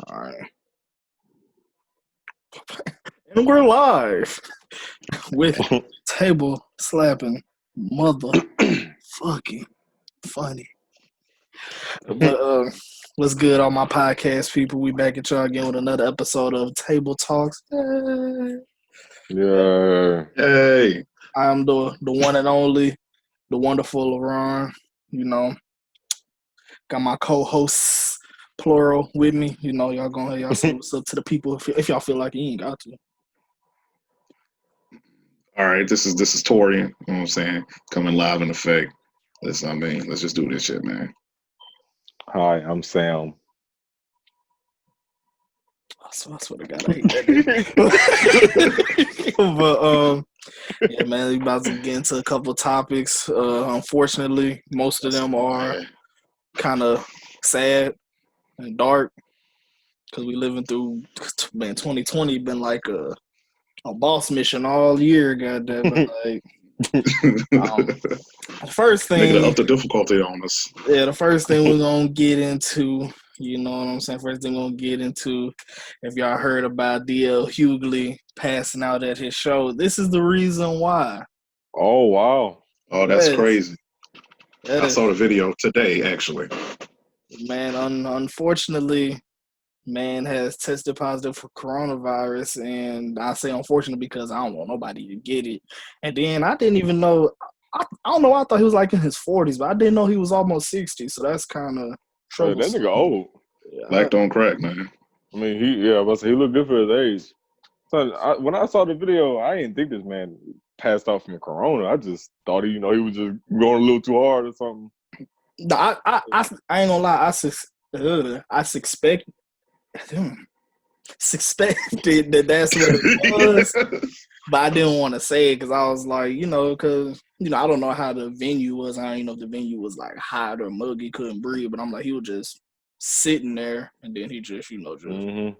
All right. And we're live with table slapping motherfucking funny. But what's good, all my podcast people? We back at y'all again with another episode of Table Talks. Yeah. Hey. I'm the one and only, the wonderful LeRon. You know, got my co-hosts plural with me. You know, y'all gonna y'all say what's up to the people if y'all feel like you ain't got to. All right, this is Tori, you know what I'm saying? Coming live in effect. Let's just do this shit, man. Hi, I'm Sam. I swear to God, I hate that nigga. But yeah, man, we about to get into a couple topics. Unfortunately, most of them are kind of sad and dark because we living through, man, 2020 been like a boss mission all year, goddamn it. Like, the first thing, Making it up the difficulty on us. Yeah, the first thing we're gonna get into, you know what I'm saying? First thing we're gonna get into, if y'all heard about DL Hughley passing out at his show, this is the reason why. Oh wow! Oh, that's crazy. I saw the video today, actually. Man, unfortunately, man has tested positive for coronavirus, and I say unfortunately because I don't want nobody to get it. And then I didn't even know. I don't know. I thought he was like in his 40s, but I didn't know he was almost 60. So that's kind of troublesome. That nigga old. Yeah, Black don't crack, man. I mean, he looked good for his age. So when I saw the video, I didn't think this man passed out from corona. I just thought he was just going a little too hard or something. I ain't gonna lie. I suspected that that's what it was, but I didn't want to say it because I was like, because I don't know how the venue was. I don't even know if the venue was like hot or muggy, couldn't breathe. But I'm like, he was just sitting there, and then he just, Mm-hmm.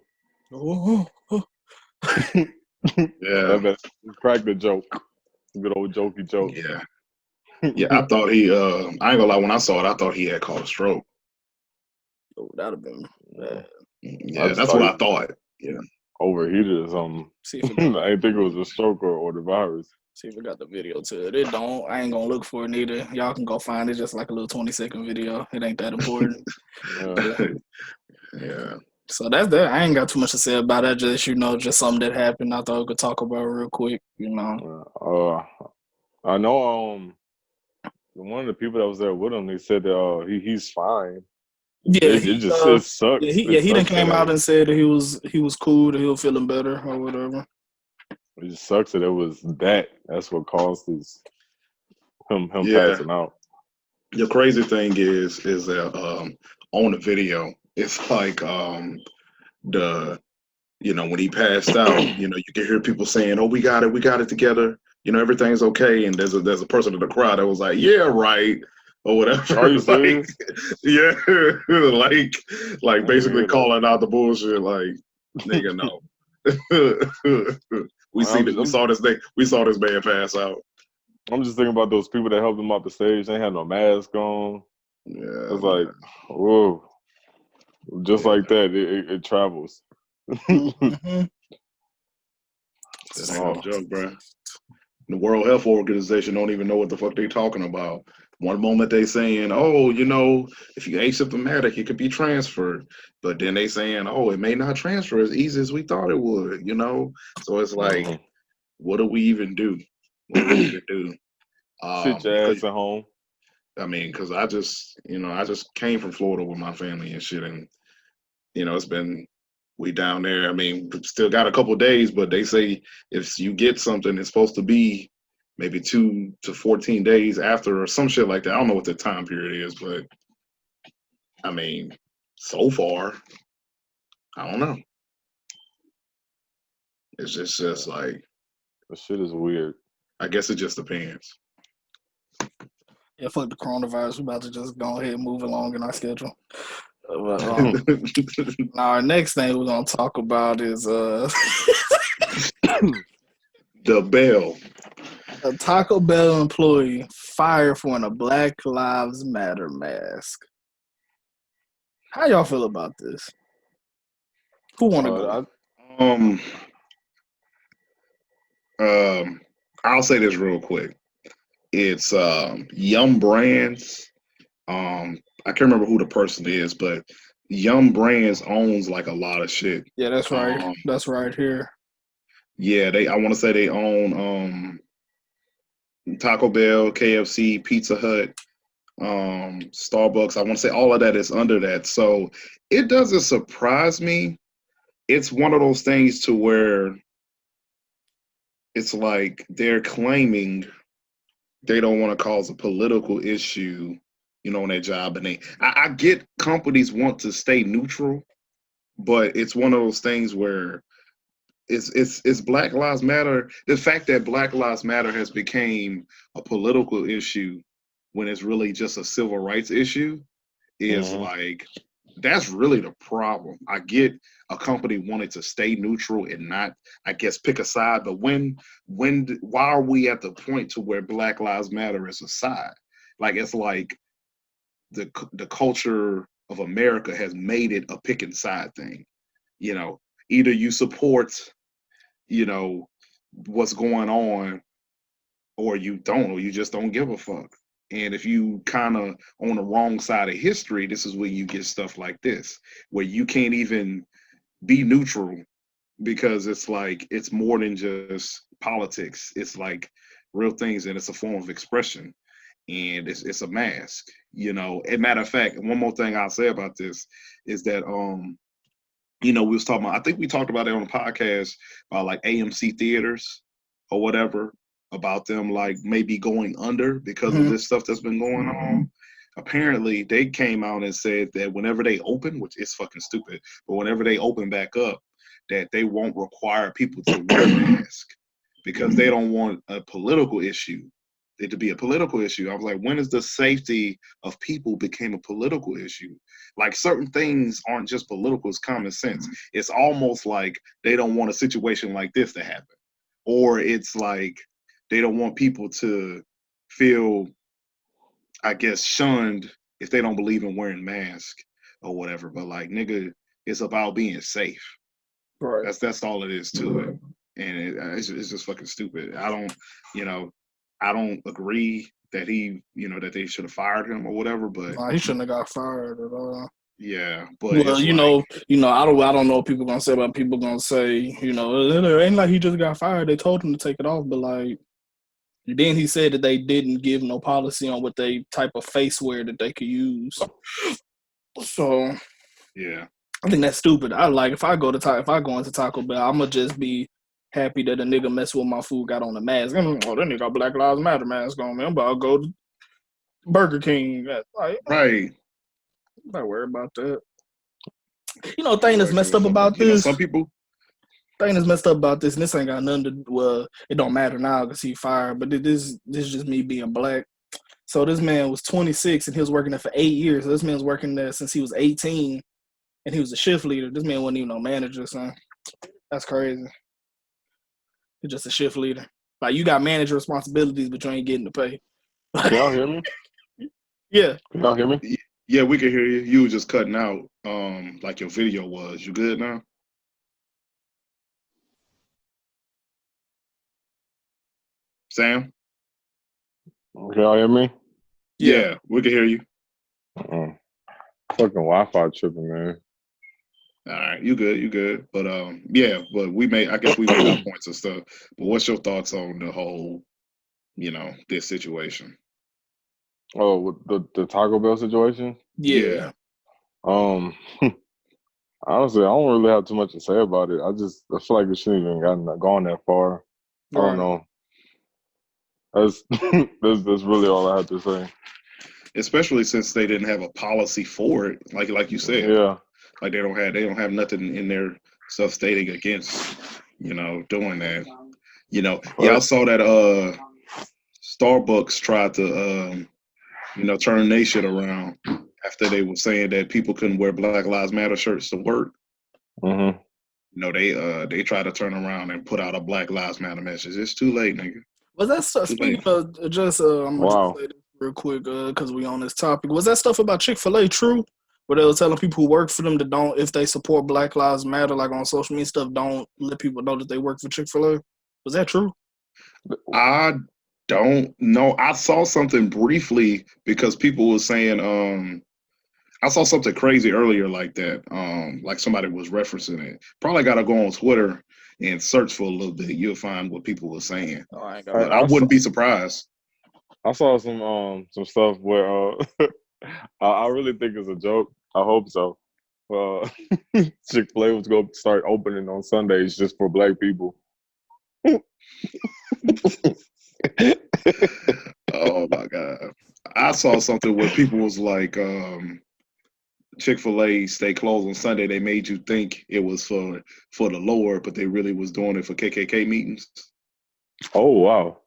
Yeah, crack the joke. Good old jokey joke. Yeah. I thought he. I ain't gonna lie. When I saw it, I thought he had caught a stroke. Oh, that'd have been bad. Yeah, that's what I thought. Yeah. Overheated or something. I didn't think it was a stroke or the virus. See if we got the video to it. It don't. I ain't gonna look for it either. Y'all can go find it. Just like a little 20-second video. It ain't that important. Yeah. So that's that. I ain't got too much to say about that. Just just something that happened. I thought we could talk about real quick. I know. One of the people that was there with him, they said that he's fine. Yeah, it sucks. He done came out and said that he was cool, that he was feeling better or whatever. It just sucks that it was that. That's what caused him passing out. The crazy thing is that on the video, it's like when he passed out, you can hear people saying, "Oh, we got it together. Everything's okay." And there's a person in the crowd that was like, "Yeah, right," or whatever. Are you serious? Yeah, like basically calling out the bullshit. Like, nigga, no. We saw this man pass out. I'm just thinking about those people that helped him off the stage. They had no mask on. Yeah, it's like, whoa, just like that, it travels. Mm-hmm. This ain't no joke, bro. The World Health Organization don't even know what the fuck they talking about. One moment they saying, "Oh, if you're asymptomatic, it could be transferred," but then they saying, "Oh, it may not transfer as easy as we thought it would." So it's like, what do we even do? Sit your ass at home. I mean, because I just came from Florida with my family and shit, and it's been we down there. I mean, still got a couple of days, but they say if you get something, it's supposed to be maybe 2 to 14 days after or some shit like that. I don't know what the time period is, but I mean, so far, I don't know. It's just like, the shit is weird. I guess it just depends. Yeah, fuck the coronavirus. We're about to just go ahead and move along in our schedule. But, now our next thing we're gonna talk about is the Bell. A Taco Bell employee fired for wearing a Black Lives Matter mask. How y'all feel about this? Who want to go? I'll say this real quick. It's Yum Brands. I can't remember who the person is, but Yum Brands owns like a lot of shit. Yeah, that's right. That's right here. Yeah, I want to say they own Taco Bell, KFC, Pizza Hut, Starbucks. I want to say all of that is under that. So it doesn't surprise me. It's one of those things to where it's like they're claiming they don't want to cause a political issue, on their job. And I get companies want to stay neutral, but it's one of those things where it's Black Lives Matter. The fact that Black Lives Matter has became a political issue when it's really just a civil rights issue is like, that's really the problem. I get a company wanted to stay neutral and not, I guess, pick a side. But why are we at the point to where Black Lives Matter is a side? Like, it's like the culture of America has made it a picking side thing. Either you support, what's going on, or you don't, or you just don't give a fuck. And if you kind of on the wrong side of history, this is where you get stuff like this, where you can't even be neutral because it's like it's more than just politics. It's like real things, and it's a form of expression, and it's a mask. As matter of fact, one more thing I'll say about this is that we was talking about. I think we talked about it on the podcast about like AMC theaters or whatever, about them like maybe going under because of this stuff that's been going on. Apparently, they came out and said that whenever they open, which is fucking stupid, but whenever they open back up, that they won't require people to wear masks because they don't want a political issue. It to be a political issue. I was like, when is the safety of people became a political issue? Like, certain things aren't just political, it's common sense. It's almost like they don't want a situation like this to happen. Or it's like they don't want people to feel, I guess, shunned if they don't believe in wearing masks or whatever. But like, nigga, it's about being safe. Right. That's all it is to it. And it's just fucking stupid. I don't agree that that they should have fired him or whatever, but he shouldn't have got fired at all. Yeah, but well, I don't know what people gonna say, but people gonna say, it ain't like he just got fired. They told him to take it off, but like, then he said that they didn't give no policy on what they type of face wear that they could use. So yeah, I think that's stupid. I like if I go into Taco Bell, I'ma just be happy that a nigga mess with my food, got on a mask. Oh, that nigga got Black Lives Matter mask on, man. I'm about to go to Burger King. Like, right. I'm not worried about that. Thing that's messed up about this. Some people. Thing that's messed up about this, and this ain't got nothing to. Well, it don't matter now because he fired. But this is just me being black. So this man was 26 and he was working there for 8 years. So this man's working there since he was 18, and he was a shift leader. This man wasn't even no manager, son. That's crazy. He's just a shift leader. Like, you got manager responsibilities, but you ain't getting the pay. Can y'all hear me? Yeah. Can y'all hear me? Yeah, we can hear you. You were just cutting out, like your video was. You good now? Sam? Can y'all hear me? Yeah, we can hear you. Fucking Wi-Fi tripping, man. All right, you good. But yeah, but I guess we made our points and stuff. But what's your thoughts on the whole, this situation? Oh, the Taco Bell situation? Yeah. Honestly, I don't really have too much to say about it. I feel like it shouldn't even gone that far. I don't know. That's really all I have to say. Especially since they didn't have a policy for it, like you said. Yeah. Like they don't have nothing in their stuff stating against, doing that. Y'all saw that Starbucks tried to turn their shit around after they were saying that people couldn't wear Black Lives Matter shirts to work. Mm-hmm. They tried to turn around and put out a Black Lives Matter message. It's too late, nigga. Was that stuff? Speaking of, I'm gonna just say this real quick because we on this topic. Was that stuff about Chick-fil-A true? where they were telling people who work for them to don't, if they support Black Lives Matter, like on social media stuff, don't let people know that they work for Chick-fil-A. Was that true? I don't know. I saw something briefly because people were saying, I saw something crazy earlier like that. Like somebody was referencing it. Probably got to go on Twitter and search for a little bit. You'll find what people were saying. But I wouldn't be surprised. I saw some stuff where I really think it's a joke. I hope so. Chick-fil-A was going to start opening on Sundays just for Black people. Oh my God. I saw something where people was like, Chick-fil-A stay closed on Sunday. They made you think it was for the Lord, but they really was doing it for KKK meetings. Oh wow.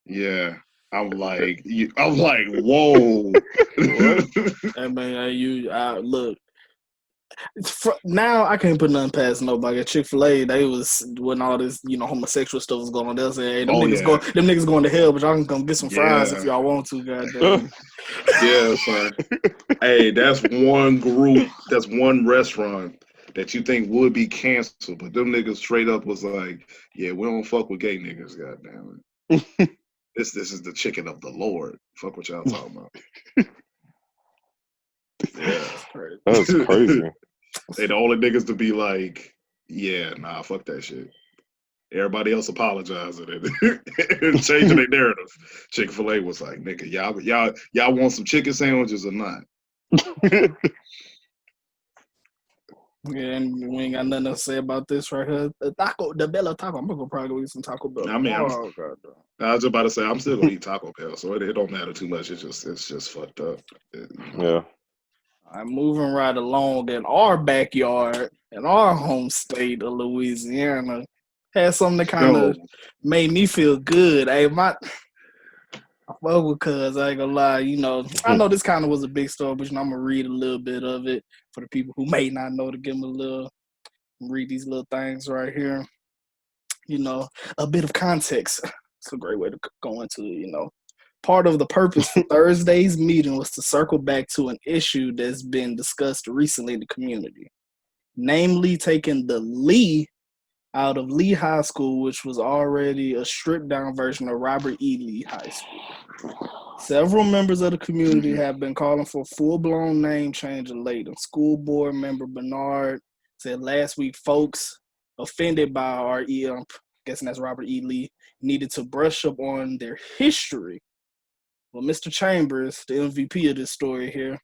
Yeah. I'm like, whoa. I mean, look. Now I can't put nothing past nobody. At Chick-fil-A, they was when all this, homosexual stuff was going on. They'll say, "Hey, them niggas going to hell, but y'all can come get some fries if y'all want to." Goddamn. Yeah, son. Hey, that's one group. That's one restaurant that you think would be canceled, but them niggas straight up was like, "Yeah, we don't fuck with gay niggas." Goddamn it. This is the chicken of the Lord. Fuck what y'all talking about. Yeah, that's crazy. They the only niggas to be like, yeah, nah, fuck that shit. Everybody else apologizing and changing their narrative. Chick-fil-A was like, nigga, y'all want some chicken sandwiches or not? Yeah, and we ain't got nothing to say about this right here. The Bella Taco. I'm gonna probably go eat some Taco Bell. I mean, I was just about to say I'm still gonna eat Taco Bell, so it don't matter too much. It's just fucked up. Yeah. I'm moving right along in our backyard, in our home state of Louisiana. Had something that kind of made me feel good. Hey, I fuck with cuz, I ain't gonna lie. I know this kind of was a big story, but I'm gonna read a little bit of it for the people who may not know, to give them a little, read these little things right here. A bit of context. It's a great way to go into it, Part of the purpose for Thursday's meeting was to circle back to an issue that's been discussed recently in the community, namely taking the Lee out of Lee High School, which was already a stripped-down version of Robert E. Lee High School. Several members of the community have been calling for a full-blown name change of Layton. School board member Bernard said last week folks offended by our guessing that's Robert E. Lee, needed to brush up on their history. Well, Mr. Chambers, the MVP of this story here,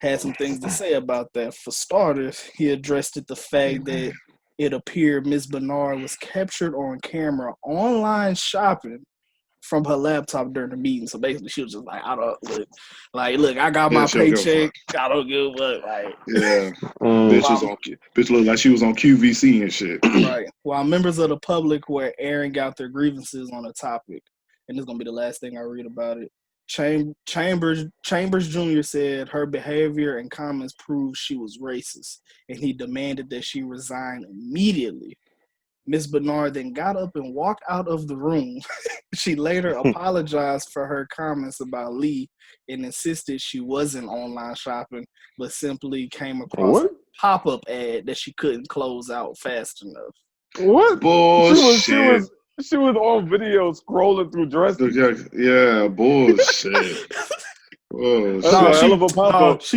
had some things to say about that. For starters, he addressed the fact that it appeared Ms. Bernard was captured on camera online shopping from her laptop during the meeting. So basically, she was just like, look, I got my paycheck. I don't give a fuck. Like, yeah, bitch looked like she was on QVC and shit. Right. While members of the public were airing out their grievances on the topic, and this is gonna be the last thing I read about it. Chambers Jr. said her behavior and comments proved she was racist, and he demanded that she resign immediately. Ms. Bernard then got up and walked out of the room. She later apologized for her comments about Lee and insisted she wasn't online shopping, but simply came across a pop-up ad that she couldn't close out fast enough. What? Bullshit. She was on video scrolling through dresses. Yeah, bullshit.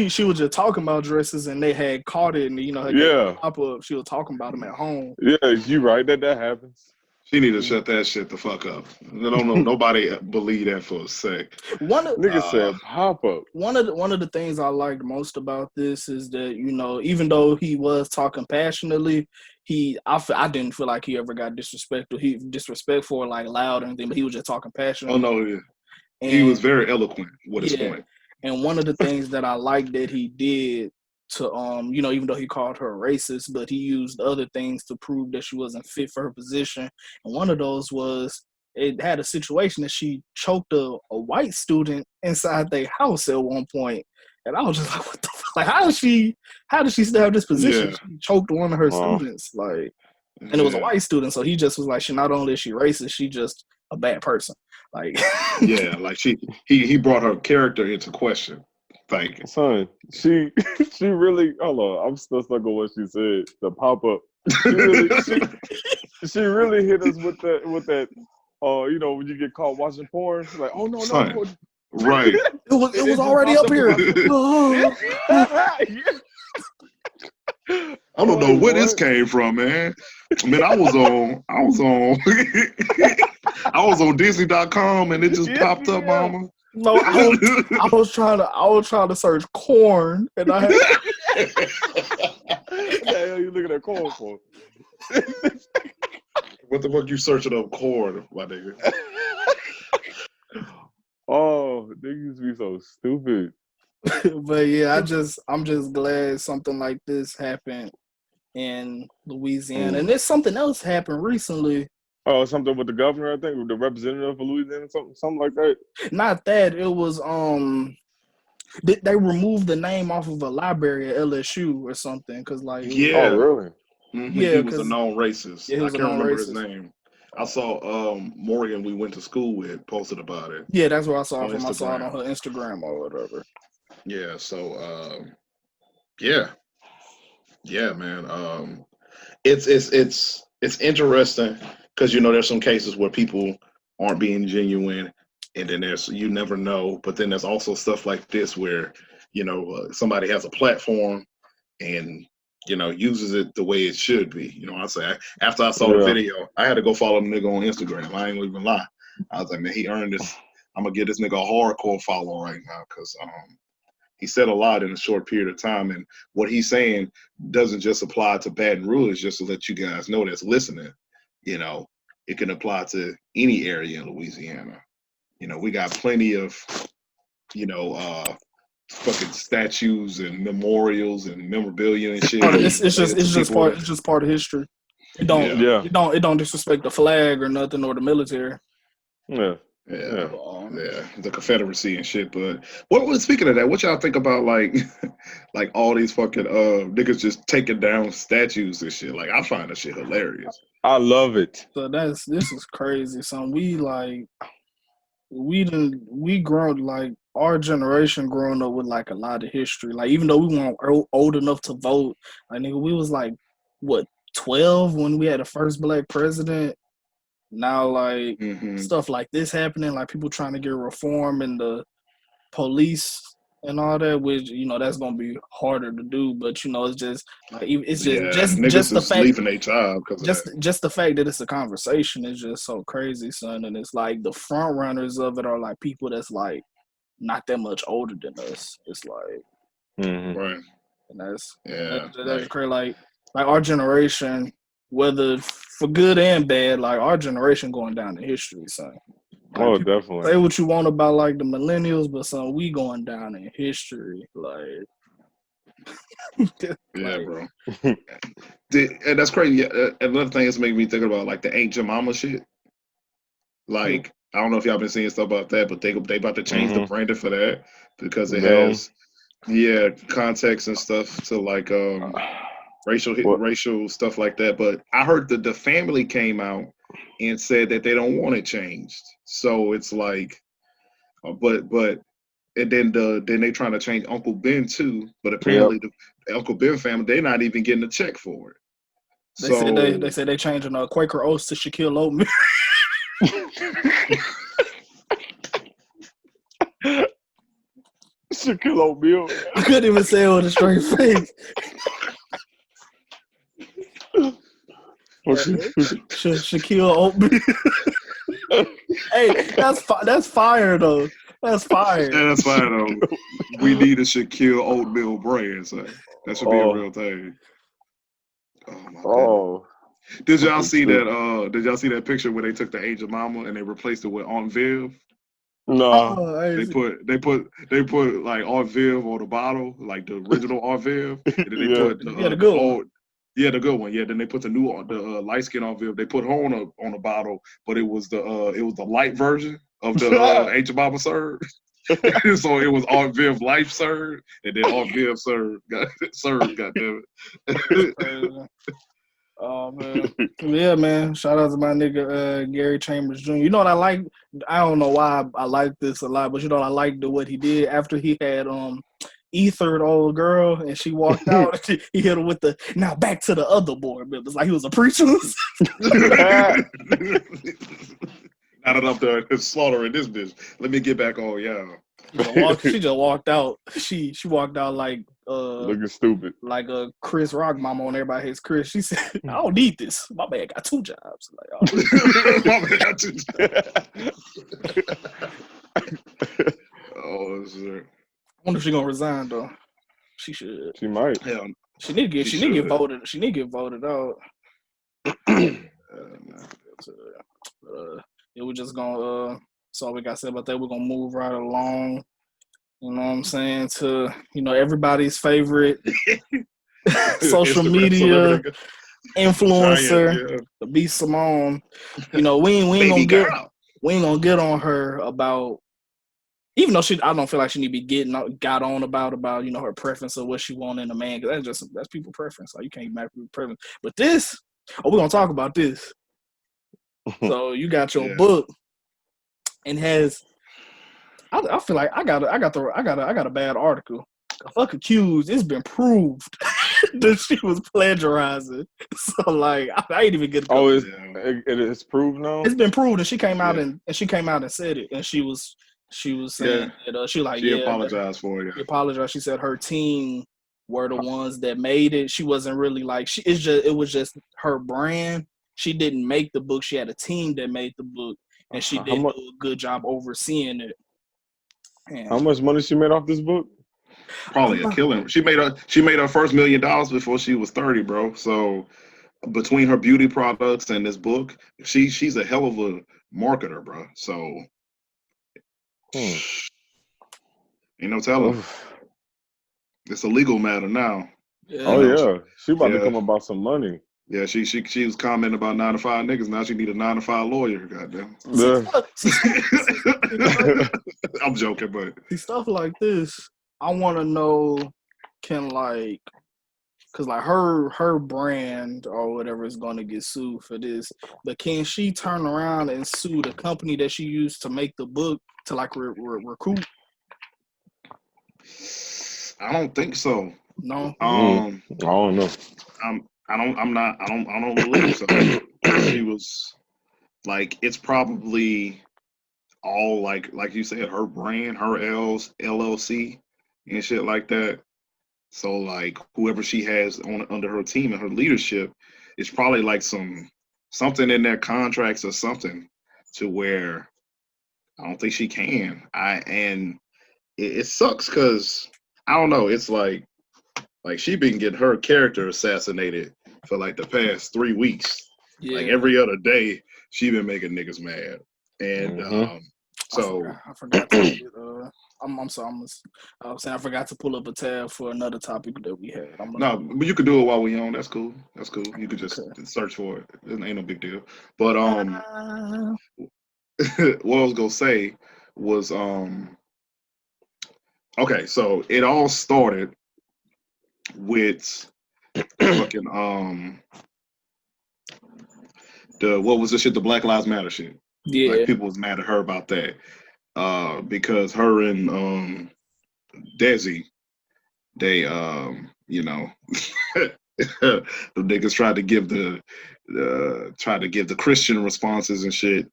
She was just talking about dresses, and they had caught it, and pop up. She was talking about them at home. Yeah, you right that happens. She need to shut that shit the fuck up. Nobody believe that for a sec. Nigga said pop up. One of the things I liked most about this is that even though he was talking passionately, I didn't feel like he ever got disrespectful or like loud or anything, but he was just talking passionately. Oh no, yeah. He was very eloquent with his point. And one of the things that I liked that he did to even though he called her racist, but he used other things to prove that she wasn't fit for her position. And one of those was it had a situation that she choked a white student inside their house at one point. And I was just like, what the fuck? Like, how did she still have this position? Yeah. She choked one of her students, and it was a white student. So he just was like, not only is she racist, she just a bad person. Like, yeah, like he brought her character into question. Thank you. Son, she really, hold on, I'm still stuck on what she said. The pop up. She really hit us with that. You know, when you get caught watching porn, like, oh no, Son, no. Right. It was already up here. I don't know where this came from, man. Man, I was on I was on Disney.com and it just popped up, mama. No, I was trying to search corn, and I had. What the hell you looking at corn for? What the fuck you searching up corn, my nigga? Oh, niggas be so stupid. But yeah, I'm just glad something like this happened in Louisiana, and there's something else happened recently. Oh, something with the governor, I think, with the representative of Louisiana, something like that. Not that, it was they removed the name off of a library at LSU or something because like Yeah. Oh really? Mm-hmm. Yeah, he was a known racist. Yeah, I can't remember his name. I saw Morgan we went to school with posted about it. Yeah, that's where I saw it from. Instagram. I saw it on her Instagram or whatever. Yeah, so yeah, man. It's interesting because you know there's some cases where people aren't being genuine, and then there's you never know. But then there's also stuff like this where you know somebody has a platform and you know uses it the way it should be. You know, I say after I saw the video, I had to go follow the nigga on Instagram. I ain't gonna even lie. I was like, man, he earned this. I'm gonna give this nigga a hardcore follow right now because he said a lot in a short period of time, and what he's saying doesn't just apply to Baton Rouge. Just to let you guys know that's listening, you know, it can apply to any area in Louisiana. You know, we got plenty of, you know, fucking statues and memorials and memorabilia and shit. It's just part of history. It don't disrespect the flag or nothing or the military. Yeah, the Confederacy and shit. But speaking of that, what y'all think about like all these fucking niggas just taking down statues and shit? Like I find that shit hilarious. I love it. So this is crazy. So we grown like our generation growing up with like a lot of history. Like even though we weren't old enough to vote, like nigga, we was like what 12 when we had the first black president. Now, like, stuff like this happening, like people trying to get reform in the police and all that, which, you know, that's going to be harder to do. But, you know, it's just, like, it's just the fact. Leaving their job just the fact that it's a conversation is just so crazy, son. And it's like the front runners of it are, like, people that's, like, not that much older than us. It's like. Right. And that's like, crazy. Like, our generation, whether for good and bad, like our generation going down in history, son. Like, definitely. Say what you want about like the millennials, but son, we going down in history. Like, bro. And that's crazy. Another thing that's making me think about like the Ain't Your Mama shit. Like, I don't know if y'all been seeing stuff about that, but they about to change the branding for that because it has context and stuff to like racial stuff like that. But I heard that the family came out and said that they don't want it changed. So it's like, but and then they trying to change Uncle Ben too. But apparently the Uncle Ben family, they're not even getting a check for it. They said they changing Quaker Oats to Shaquille Oatmeal. Shaquille Oatmeal. I couldn't even say it with a straight face. Shaquille Oatmeal. Hey, that's fire though. That's fire. Yeah, that's fire though. We need a Shaquille Oatmeal brand, so that should be a real thing. Oh my god. Did y'all see that? Did y'all see that picture where they took the Angel Mama and they replaced it with Aunt Viv? No. They put like Aunt Viv on the bottle, like the original Aunt Viv, and then they put the good one. Yeah, the good one. Yeah, then they put the light skin Aunt Viv. They put her on a bottle, but it was the light version of the Angel Mama serve. So it was Aunt Viv Life serve, and then Aunt Viv serve. God damn it. Oh Yeah, man. Shout out to my nigga Gary Chambers Jr. You know what I like? I don't know why I like this a lot, but you know what I liked what he did after he had ethered old girl and she walked out. He hit her with the now back to the other board members like he was a preacher. Not enough to slaughter in this bitch. Let me get back on y'all. She just walked out. She walked out like looking stupid. Like Chris Rock mama on Everybody Hates Chris. She said, I don't need this. My man got 2 jobs. Like, oh. My man got 2 jobs. Oh shit. I wonder if she's gonna resign though. She should. She might. Hell, she need to get voted. She need to get voted out. Yeah, we're just gonna so all we got to say about that, we're gonna move right along. You know what I'm saying? To everybody's favorite social media influencer, the B Simone. We ain't gonna get on her about, even though I don't feel like she need to be got on about her preference or what she want in a man, because that's people preference. Like you can't match people preference. But we're gonna talk about this. So you got your book and has. I feel like I got a bad article. The fuck accused. It's been proved that she was plagiarizing. So like I ain't even get. It's proved now. It's been proved, and she came out and said it, and she was saying that she apologized for it. She apologized. She said her team were the ones that made it. She wasn't really like it was just her brand. She didn't make the book. She had a team that made the book, and she did do a good job overseeing it. How much money she made off this book? Probably a killing. She made her first $1 million before she was 30, bro. So between her beauty products and this book, she's a hell of a marketer, bro. So ain't no telling. It's a legal matter now. Yeah. She about to come about some money. Yeah, she was commenting about 9-to-5 niggas. Now she need a 9-to-5 lawyer. Goddamn. Yeah. I'm joking, but stuff like this, I want to know, because her brand or whatever is going to get sued for this, but can she turn around and sue the company that she used to make the book to recoup? I don't think so. No. I don't know. I don't believe so. She was like, it's probably all like you said, her brand, her LLC and shit like that. So like whoever she has under her team and her leadership, it's probably like something in their contracts or something to where I don't think she can. It sucks because I don't know. It's like she been getting her character assassinated for like the past 3 weeks. Yeah. Like every other day, she been making niggas mad, and so I forgot to. I'm sorry. I was saying I forgot to pull up a tab for another topic that we had. But you could do it while we on. That's cool. You could just search for it. It ain't no big deal. But what I was gonna say was okay. So it all started with fucking what was the shit? The Black Lives Matter shit. Yeah. Like people was mad at her about that. Because her and Desi, they the niggas tried to give the Christian responses and shit.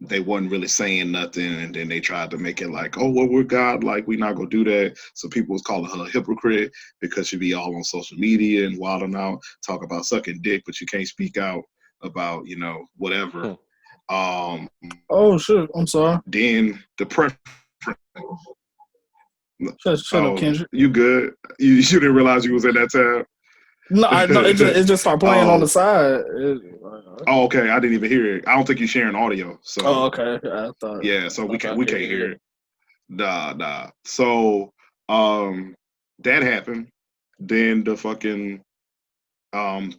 They wasn't really saying nothing, and then they tried to make it like, oh well, we're God, like we not gonna do that. So people was calling her a hypocrite because she be all on social media and wilding out, talk about sucking dick, but you can't speak out about whatever. Oh shit! I'm sorry. Then the preference. Shut up, Kendrick. You good? You didn't realize you was in that tab? No, it just started playing on the side. Oh, okay. I didn't even hear it. I don't think you're sharing audio. So. Oh, okay. I thought. Yeah, so we can't hear it. Nah. So, that happened. Then the fucking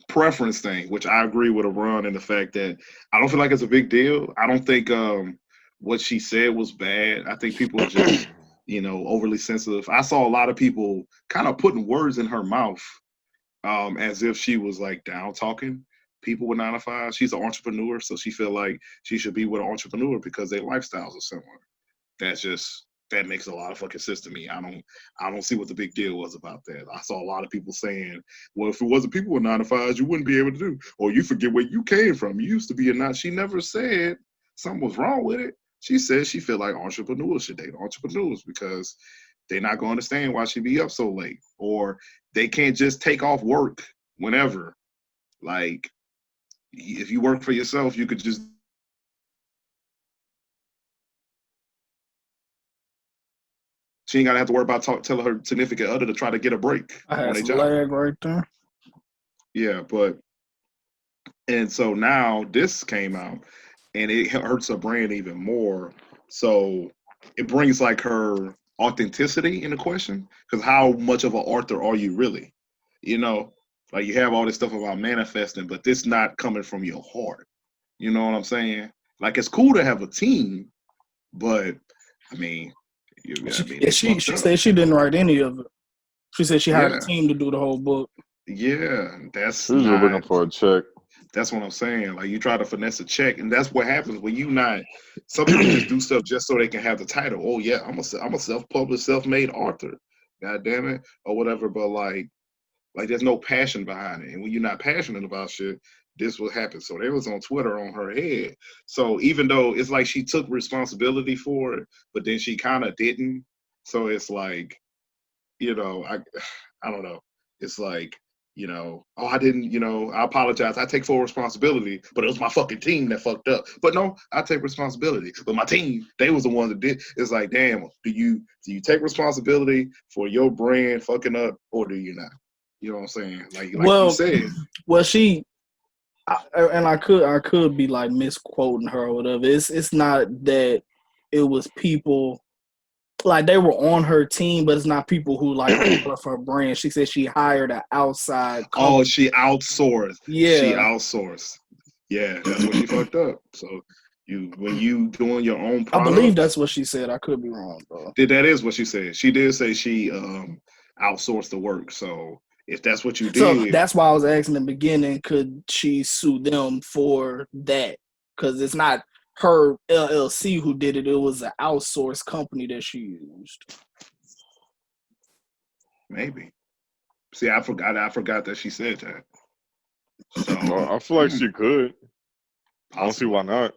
preference thing, which I agree with Ron in the fact that I don't feel like it's a big deal. I don't think what she said was bad. I think people are just overly sensitive. I saw a lot of people kind of putting words in her mouth as if she was like down talking people with 9 to 5. She's an entrepreneur, so she feel like she should be with an entrepreneur because their lifestyles are similar. That makes a lot of fucking sense to me. I don't see what the big deal was about that. I saw a lot of people saying, well, if it wasn't people with 9 to 5s, you wouldn't be able to do, or you forget where you came from. You used to be a not. She never said something was wrong with it. She said she feel like entrepreneurs should date entrepreneurs because they're not going to understand why she be up so late, or they can't just take off work whenever. Like, if you work for yourself, you could just she ain't gotta have to worry about telling her significant other to try to get a break I on had their some job. lag right there. Yeah, but and so now this came out, and it hurts her brand even more. So it brings like her authenticity into question, because how much of an author are you really? You know, like you have all this stuff about manifesting, but this not coming from your heart. You know what I'm saying? Like it's cool to have a team, but I mean, it's She fucked up. said she didn't write any of it. She said she hired a Yeah, team to do the whole book. yeah, that's She was just looking not. for a check. That's what I'm saying. Like you try to finesse a check, and that's what happens when you not. Some people just do stuff just so they can have the title. Oh yeah, I'm a self-published, self-made author. God damn it, or whatever. But like there's no passion behind it, and when you're not passionate about shit, this will happen. So they was on Twitter on her head. So even though it's like she took responsibility for it, but then she kind of didn't. So it's like, I don't know. It's like, oh, I didn't, I apologize. I take full responsibility, but it was my fucking team that fucked up. But no, I take responsibility. But my team, they was the ones that did. It's like, damn, do you take responsibility for your brand fucking up, or do you not? You know what I'm saying? Like you said. Well, I could be like misquoting her or whatever. It's not that it was people like they were on her team, but it's not people who like part of her brand. She said she hired an outside company. Oh, she outsourced. Yeah. She outsourced. Yeah, that's what she fucked up. So when you doing your own products, I believe that's what she said. I could be wrong though. That is what she said. She did say she outsourced the work. So if that's what you did, so that's why I was asking in the beginning, could she sue them for that? Because it's not her LLC who did it. It was an outsourced company that she used. Maybe. See, I forgot that she said that. So I feel like she could. I don't see why not.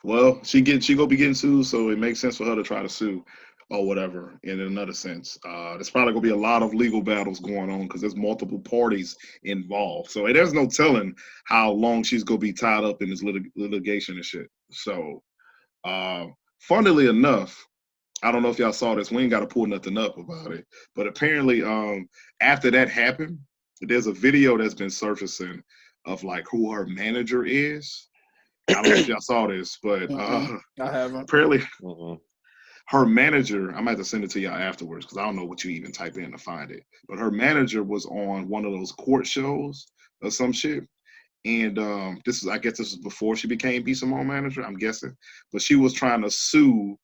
Well, she gonna be getting sued, so it makes sense for her to try to sue or whatever. In another sense, there's probably gonna be a lot of legal battles going on because there's multiple parties involved. So there's no telling how long she's gonna be tied up in this litigation and shit. So, funnily enough, I don't know if y'all saw this. We ain't got to pull nothing up about it, but apparently, after that happened, there's a video that's been surfacing of like who her manager is. I don't know if y'all saw this, but I haven't. Apparently, her manager, I'm gonna have to send it to y'all afterwards because I don't know what you even type in to find it. But her manager was on one of those court shows or some shit. And I guess this was before she became B. Simone manager, I'm guessing. But she was trying to sue,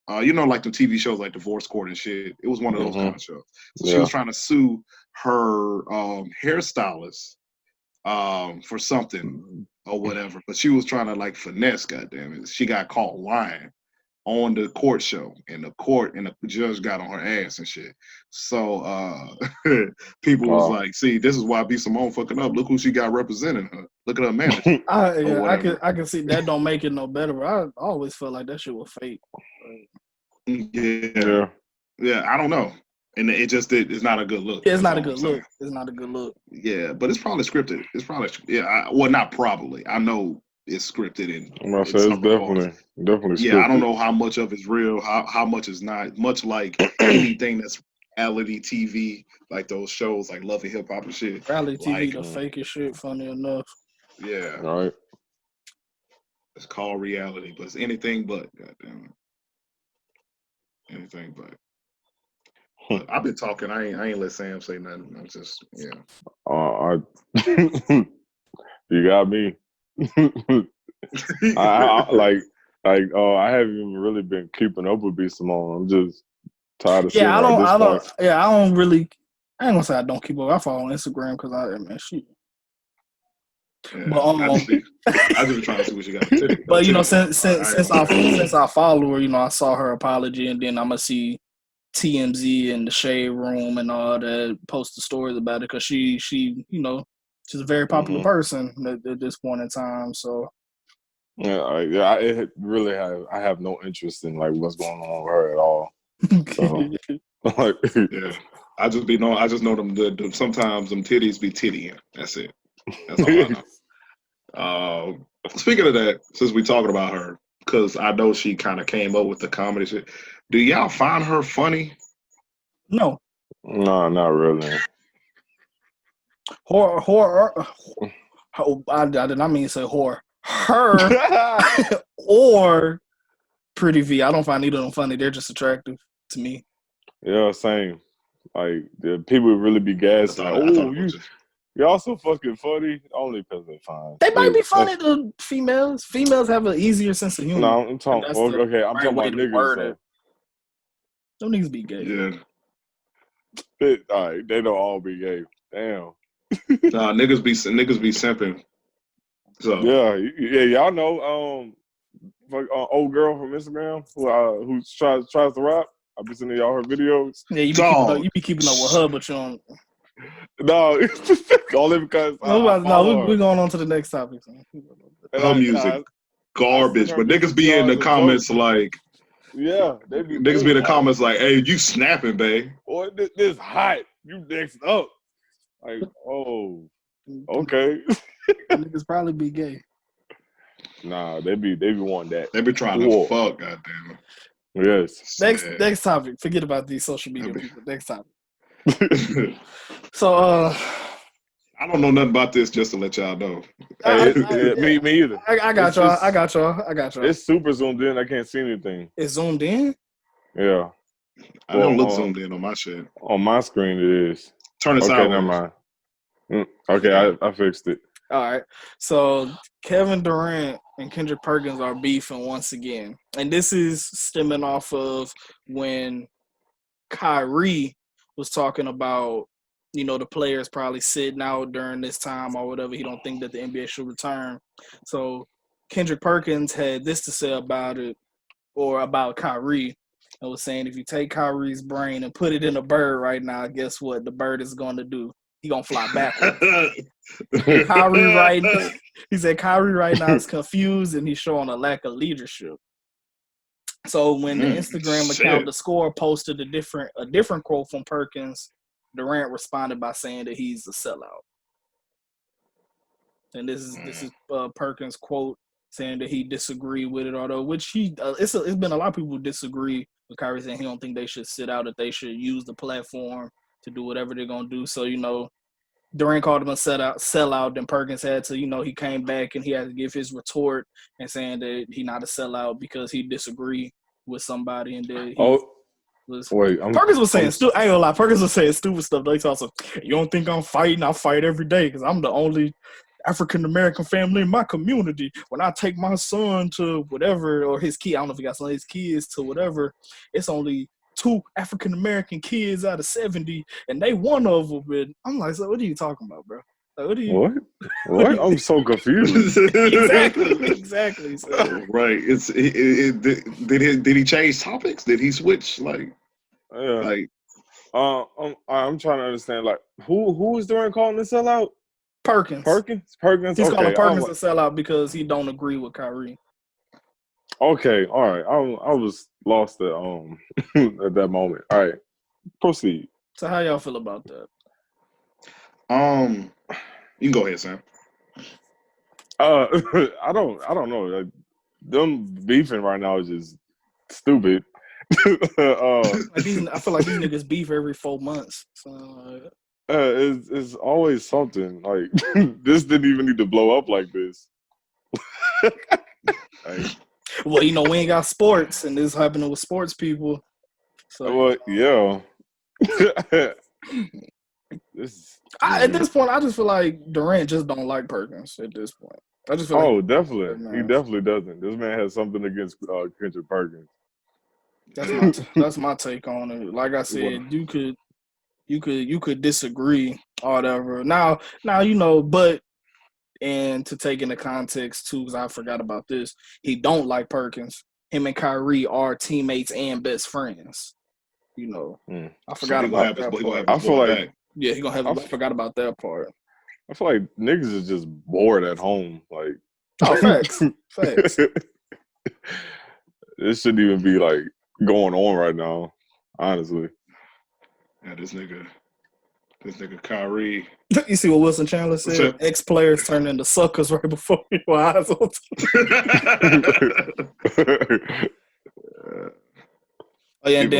like the TV shows like Divorce Court and shit. It was one of those kind of shows. So she was trying to sue her hairstylist for something or whatever, but she was trying to like finesse. Goddamn it, she got caught lying on the court show, and the judge got on her ass and shit. So people was like, "See, this is why B. Simone fucking up. Look who she got representing her. Look at her manager." I can see that. Don't make it no better. But I always felt like that shit was fake. Yeah. I don't know. And it just it's not a good look. It's not a good look. It's not a good look. Yeah, but it's probably scripted. It's probably well, not probably. I know it's scripted and it's definitely scripted. Yeah, I don't know how much of it's real, how much is not. Much like anything that's reality TV, like those shows like Love and Hip Hop and shit. Reality TV, the fakest shit. Funny enough. Yeah. Right. It's called reality, but it's anything but. Goddamn it. Anything but. I've been talking. I ain't let Sam say nothing. I'm just you got me. I haven't even really been keeping up with B. Simone. I'm just tired of seeing her at this point. I don't really. I ain't gonna say I don't keep up. I follow on Instagram because man, shit. Yeah, But I just be trying to see what you got. But since I follow her, I saw her apology, and then I'm gonna see TMZ and the Shade Room and all that post the stories about it because she's a very popular person at this point in time. So it really I have no interest in like what's going on with her at all. So, yeah, I just know them. Sometimes them titties be tittying. That's it. That's all I know. Speaking of that, since we talking about her, because I know she kind of came up with the comedy shit. Do y'all find her funny? No, not really. Horror. I did not mean to say whore. Her or Pretty V. I don't find either of them funny. They're just attractive to me. Yeah, same. Like the people really be gassing. Y'all so fucking funny. Only because they're fine. They might be funny to females. Females have an easier sense of humor. No, I'm talking. Okay, I'm talking about niggas. Them niggas be gay. Yeah. All right, they don't all be gay. Damn. Nah, niggas be simping. So yeah, y'all know old girl from Instagram who tries to rap. I've been sending y'all her videos. Yeah, you be keeping up with her, but you don't. No, only because we're going on to the next topic. Her music garbage, but niggas be in the comments like, yeah, they be niggas be in the comments like, hey, you snapping, babe? Or this hot, you next up. Like, oh, okay. Niggas probably be gay. Nah, they be wanting that. They be trying to fuck, goddamn. Yes. Next topic. Forget about these social media people. Next topic. So I don't know nothing about this, just to let y'all know. Me either. I got y'all. It's super zoomed in. I can't see anything. It's zoomed in? Yeah. I don't look zoomed in on my shit. On my screen it is. Turn it sideways. Never mind. Okay, I fixed it. All right. So Kevin Durant and Kendrick Perkins are beefing once again. And this is stemming off of when Kyrie was talking about, the players probably sitting out during this time or whatever. He don't think that the NBA should return. So Kendrick Perkins had this to say about it, or about Kyrie. I was saying, if you take Kyrie's brain and put it in a bird right now, guess what the bird is going to do? He gonna fly backwards. He said Kyrie right now is confused and he's showing a lack of leadership. So when the Instagram account, The Score, posted a different quote from Perkins, Durant responded by saying that he's a sellout. And this is Perkins' quote, saying that he disagreed with it, although it's been a lot of people who disagree with Kyrie, saying he don't think they should sit out, that they should use the platform to do whatever they're gonna do. So Durant called him a sellout. Then Perkins had to, he came back and he had to give his retort and saying that he not a sellout because he disagreed with somebody, and that Perkins was saying I ain't gonna lie. Perkins was saying stupid stuff. He also, you don't think I'm fighting? I fight every day because I'm the only African American family in my community. When I take my son to whatever, or his kid, I don't know if he got some of his kids to whatever, it's only 2 African American kids out of 70, and they one of them. And I'm like, so what are you talking about, bro? Like, what are you? What? I'm so confused. Exactly. So. Right. Did he change topics? Did he switch? I'm trying to understand. Like, who is Durant calling the sellout? Perkins. Perkins. He's calling Perkins a sellout because he don't agree with Kyrie. Okay, all right. I was lost at at that moment. All right, proceed. So how y'all feel about that? You can go ahead, Sam. I don't know. Like, them beefing right now is just stupid. I feel like these niggas beef every 4 months. So. It's always something. Like, this didn't even need to blow up like this. Well, we ain't got sports, and this is happening with sports people. So, well, yeah. At this point, I just feel like Durant just don't like Perkins. At this point, I just feel definitely, he definitely doesn't. This man has something against Kendrick Perkins. That's my take on it. Like I said, you could you could disagree or whatever. Now but and to take into context too, because I forgot about this, he don't like Perkins. Him and Kyrie are teammates and best friends. I forgot about that part. I feel like yeah, he gonna have. I forgot about that part. I feel like niggas is just bored at home. Like, facts. This shouldn't even be like going on right now. Honestly. Yeah, this nigga Kyrie. You see what Wilson Chandler said? Ex-players turn into suckers right before your eyes open. Oh yeah, and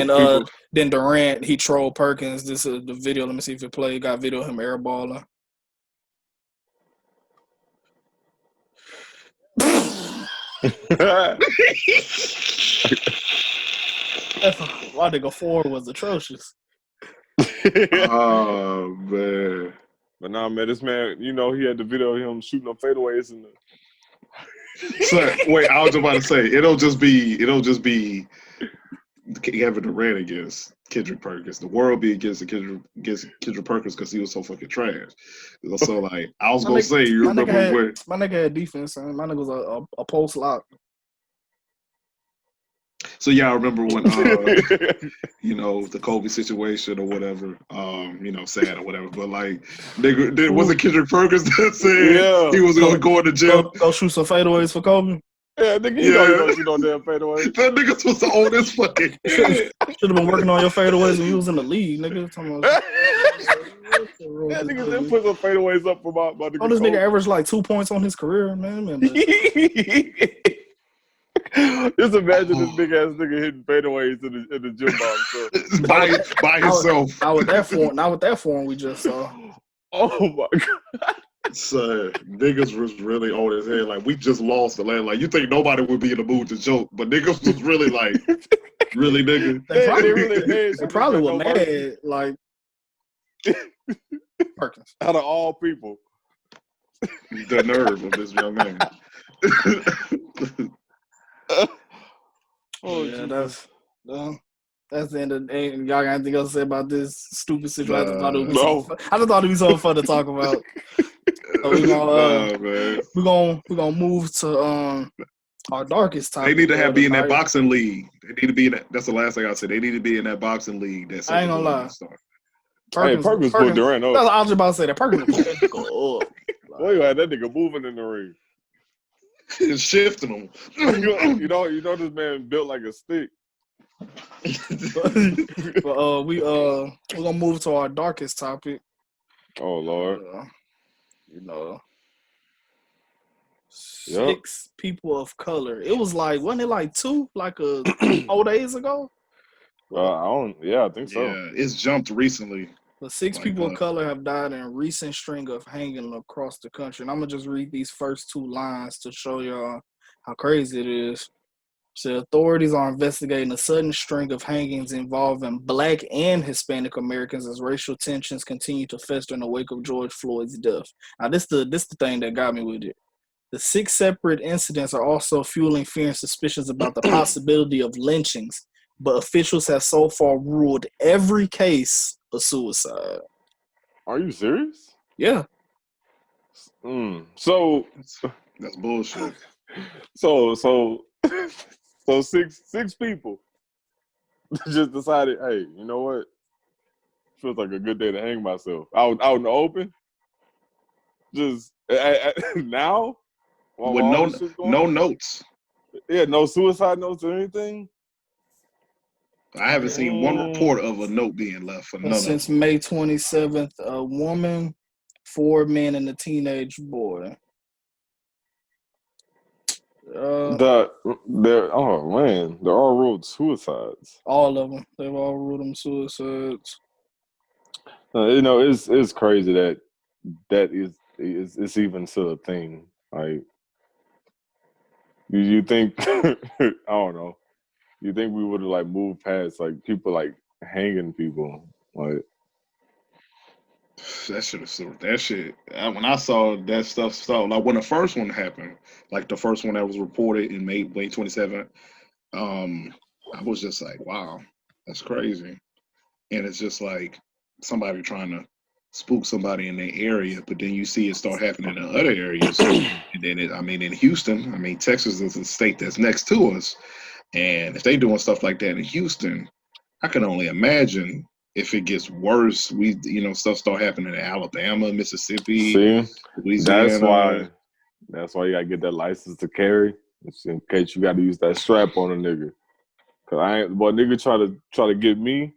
then Durant, he trolled Perkins. This is the video. Let me see if it played. Got video of him airballing. My nigga 4 was atrocious. Oh man. But nah, man, this man, he had the video of him shooting up fadeaways and So, wait, I was just about to say, it'll just be Kevin Durant against Kendrick Perkins. The world be against Kendrick Perkins because he was so fucking trash. So like, I was gonna say, you remember where my nigga had defense, and my nigga was a post lock. So yeah, I remember when the Kobe situation or whatever, sad or whatever. But like, nigga, wasn't Kendrick Perkins that said he was gonna go in the gym, go shoot some fadeaways for Kobe? Yeah, nigga, you know damn fadeaways. That nigga supposed to own this fucking. Should have been working on your fadeaways when you was in the league, nigga. That nigga then put some fadeaways up for my nigga. This nigga averaged like 2 points on his career, man. Just imagine this big ass nigga hitting fadeaways in the gym by himself. Not with that form we just saw. Oh my god. So niggas was really on his head. Like, we just lost the land. Like, you think nobody would be in the mood to joke, but niggas was really like, really, nigga. They probably were mad. Like, Perkins. Out of all people. The nerve of this young man. That's the end of the day. Y'all got anything else to say about this stupid situation? I just thought it'd be something fun to talk about. So we're gonna move to our darkest topic. They need to be in that boxing league. They need to be in that. That's the last thing I said. They need to be in that boxing league. I ain't gonna lie. Perkins put Durant up. I was about to say that Perkins go up. Boy, you had that nigga moving in the ring. It's shifting him. you know this man built like a stick. But we're gonna move to our darkest topic. Oh Lord. Six people of color. It was like, wasn't it like 2 4 days ago? I think so. Yeah, it's jumped recently. But 6 people of color have died in a recent string of hanging across the country. And I'm going to just read these first 2 lines to show y'all how crazy it is. So authorities are investigating a sudden string of hangings involving Black and Hispanic Americans as racial tensions continue to fester in the wake of George Floyd's death. Now, this the thing that got me with it. The 6 separate incidents are also fueling fear and suspicions about the possibility of lynchings, but officials have so far ruled every case a suicide. Are you serious? Yeah. So that's bullshit. So 6 people just decided, hey, you know what? Feels like a good day to hang myself. Out in the open. Just now. With no notes. Yeah, no suicide notes or anything. I haven't seen one report of a note being left for none since May 27th. A woman, 4 men, and a teenage boy. They're all ruled suicides. All of them. They've all ruled them suicides. It's crazy that it's even still a thing. Like, you think I don't know. You think we would have like moved past like people like hanging people? Like, that shit. When I saw that stuff, like when the first one happened, like the first one that was reported in May 27th, I was just like, wow, that's crazy. And it's just like somebody trying to spook somebody in their area, but then you see it start happening in other areas. And then in Houston, Texas is a state that's next to us. And if they doing stuff like that in Houston, I can only imagine if it gets worse. Stuff start happening in Alabama, Mississippi, See, Louisiana. That's why you gotta get that license to carry, in case you gotta use that strap on a nigga. Cause nigga try to get me,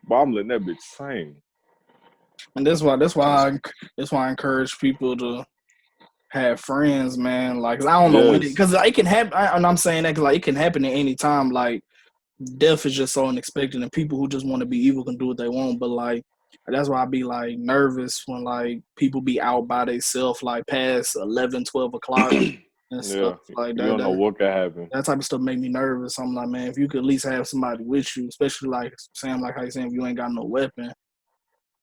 but I'm letting that bitch sing. And that's why I encourage people to have friends, man. Like, 'cause I don't know when because it can happen. And I'm saying that because like it can happen at any time. Like, death is just so unexpected, and people who just want to be evil can do what they want. But like, that's why I be like nervous when like people be out by themselves like past 11, 12 o'clock and stuff like that. You don't know what could happen. That type of stuff make me nervous. I'm like, man, if you could at least have somebody with you, especially like Sam, like how you saying, if you ain't got no weapon,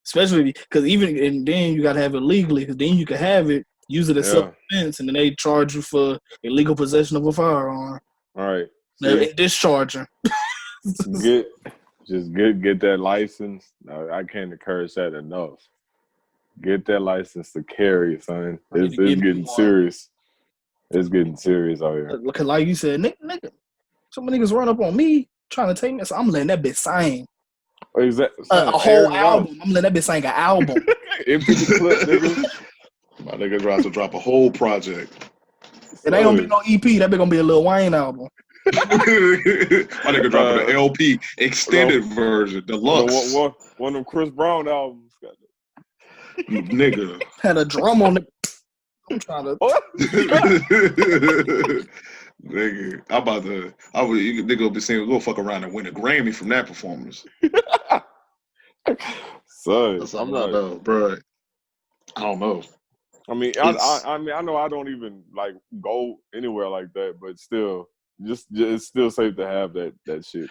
especially because and then you gotta have it legally, because then you can have it, use it as self-defense, and then they charge you for illegal possession of a firearm. All right. Discharging. Get that license. No, I can't encourage that enough. Get that license to carry, son. It's getting serious. It's getting serious out here. Look, like you said, nigga, some niggas run up on me trying to take me, so I'm letting that bitch sing. Exactly. A whole album. I'm letting that bitch sing an album. Empty the clip, nigga. My nigga about to drop a whole project. It ain't gonna be no EP. That bitch gonna be a Lil Wayne album. My nigga dropping an LP extended version, deluxe. One of them Chris Brown albums. Nigga had a drum on it. I'm trying to. Nigga, nigga will be saying, go fuck around and win a Grammy from that performance. Son, that's all I know, bro. I don't know. I know I don't even like go anywhere like that, but still, just it's still safe to have that shit.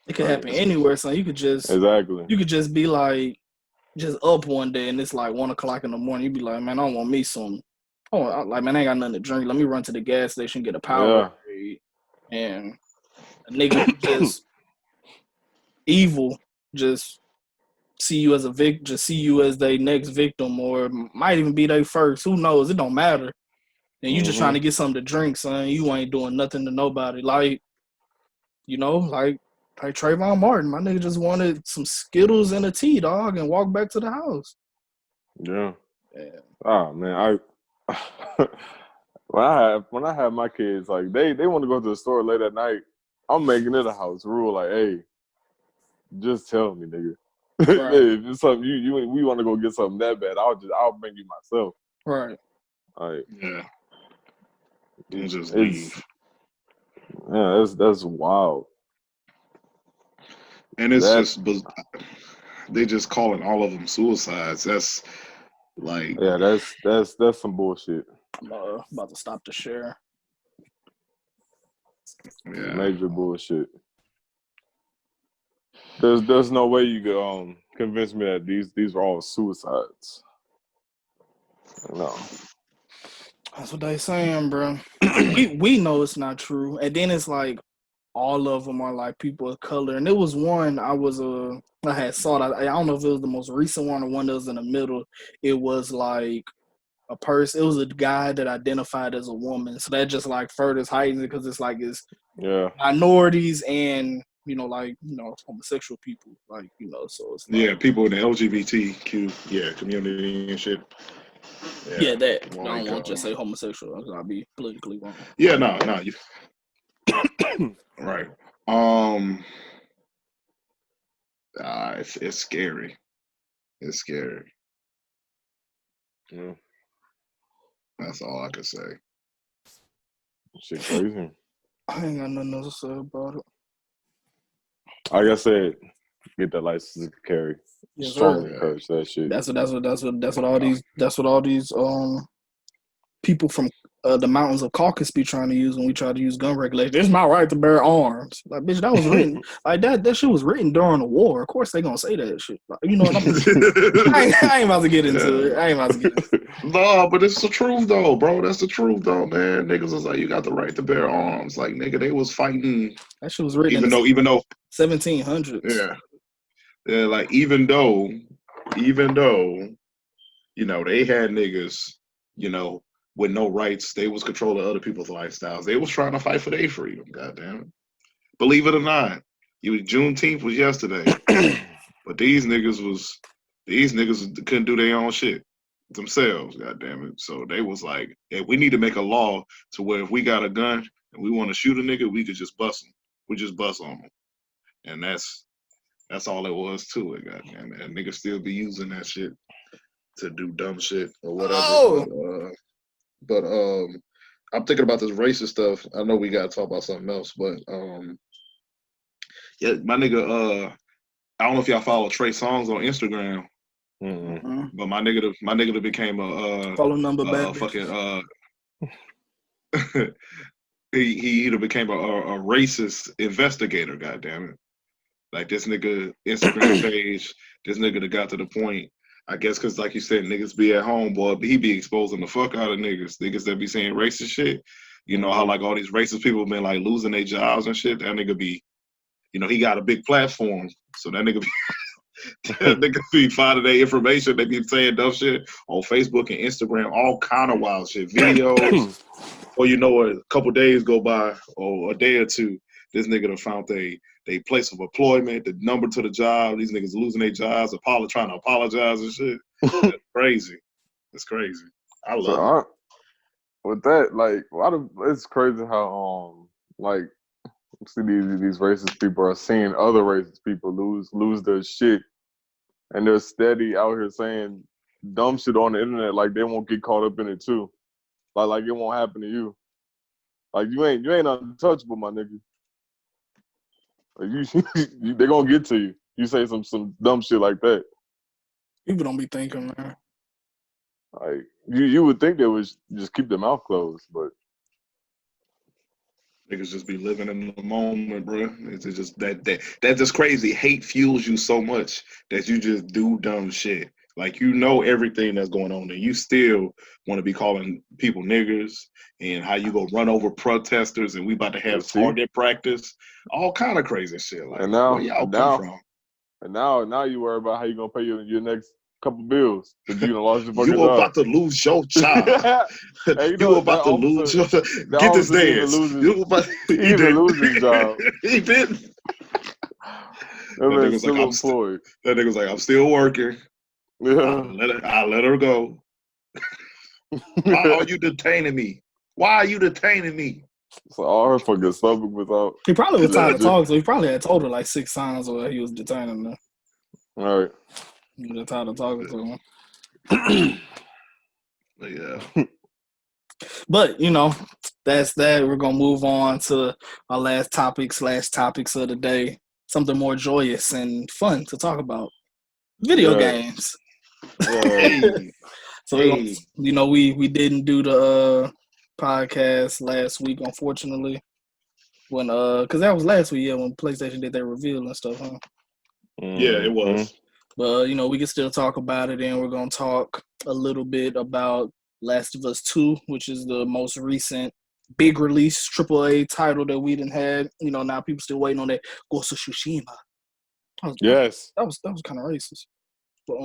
It could happen anywhere, son. You could just You could just be like, just up one day and it's like 1 o'clock in the morning. You be like, man, I don't want me some. Oh, like, man, I ain't got nothing to drink. Let me run to the gas station, get a Powerade, and a nigga who just evil, just see you as a victim, just see you as their next victim, or might even be their first. Who knows? It don't matter. And you just trying to get something to drink, son. You ain't doing nothing to nobody. Like Trayvon Martin, my nigga just wanted some Skittles and a tea, dog, and walk back to the house. Yeah. Oh man, when I have my kids, like they want to go to the store late at night, I'm making it a house rule. Like, hey, just tell me, nigga. Right. Hey, if it's something we want to go get something that bad, I'll bring you myself. Right. Like, yeah. You just leave. Yeah, that's wild. And it's they just calling all of them suicides. That's like, that's some bullshit. I'm about to stop the share. Yeah, major bullshit. There's no way you could convince me that these are all suicides. No. That's what they saying, bro. we know it's not true, and then it's like all of them are like people of color. And it was one I had saw that. I don't know if it was the most recent one or one that was in the middle. It was like a person. It was a guy that identified as a woman. So that just like further heightens it because it's like it's minorities and homosexual people, like, so it's like, people in the LGBTQ community and shit. Yeah, that. I don't want to just say homosexual. I'll be politically wrong. Yeah, no. Right. It's scary. It's scary. Yeah. That's all I can say. Shit crazy. I ain't got nothing else to say about it. Like I said, get that license to carry. Yes, strongly encourage that shit. That's what all these people from the mountains of Caucasus be trying to use when we try to use gun regulation. It's my right to bear arms. Like, bitch, that was written like that shit was written during the war. Of course they gonna say that shit. Like, you know what I ain't about to get into it. No, but it's the truth though, bro. That's the truth though, man. Niggas was like, you got the right to bear arms. Like, nigga, they was fighting. That shit was written even though 1700s. Yeah. like even though, you know, they had niggas, you know, with no rights, they was controlling other people's lifestyles. They was trying to fight for their freedom. Goddamn it! Believe it or not, Juneteenth was yesterday, but these niggas couldn't do their own shit themselves. Goddamn it! So they was like, hey, we need to make a law to where if we got a gun and we want to shoot a nigga, we could just bust him. We just bust on him, and that's all it was to it. Goddamn it! And niggas still be using that shit to do dumb shit or whatever. Oh. But I'm thinking about this racist stuff. I know we gotta talk about something else, but yeah, my nigga. I don't know if y'all follow Trey Songz on Instagram, but my nigga became a follow number bad fucking he became a racist investigator. Goddamn it! Like this nigga Instagram page, this nigga that got to the point. I guess because, like you said, niggas be at home, boy. But he be exposing the fuck out of niggas that be saying racist shit. You know how like all these racist people been like losing their jobs and shit. That nigga be, you know, he got a big platform, so that nigga be finding their information. They be saying dumb shit on Facebook and Instagram, all kind of wild shit, videos. Or you know, a couple days go by or a day or two, this nigga done found they place of employment, the number to the job. These niggas losing their jobs, trying to apologize and shit. That's crazy. That's crazy. I love it. With that, like, it's crazy how like, see these racist people are seeing other racist people lose their shit, and they're steady out here saying dumb shit on the internet like they won't get caught up in it too, like it won't happen to you. Like you ain't untouchable, my nigga. Like they gonna get to you. You say some dumb shit like that. People don't be thinking, man. Like you would think they would just keep their mouth closed, but niggas just be living in the moment, bro. It's just that's just crazy. Hate fuels you so much that you just do dumb shit. Like you know everything that's going on, and you still want to be calling people niggers, and how you go run over protesters, and we about to have target practice, all kind of crazy shit. Like, where y'all come from? And now you worry about how you gonna pay your next couple bills. You done lost your fucking you job. About to lose your job. Hey, you about to lose your get this dance. He didn't lose his job. He didn't. That man's still employed. That nigga's like, I'm still working. Yeah. I'll let her go. Why are you detaining me? Why are you detaining me? So all her fucking stomach was out. He probably was tired of talking, so he probably had told her like 6 times where he was detaining her. All right. He was tired of talking to him. Yeah. But, you know, that's that. We're going to move on to our last topics of the day. Something more joyous and fun to talk about. Video games. So, you know, we didn't do the podcast last week, unfortunately. When because that was last week, when PlayStation did their reveal and stuff, huh? Yeah, it was. But you know, we can still talk about it, and we're gonna talk a little bit about Last of Us 2, which is the most recent big release AAA title that we didn't have. You know, now people still waiting on that Ghost of Tsushima. Yes, that was kind of racist. But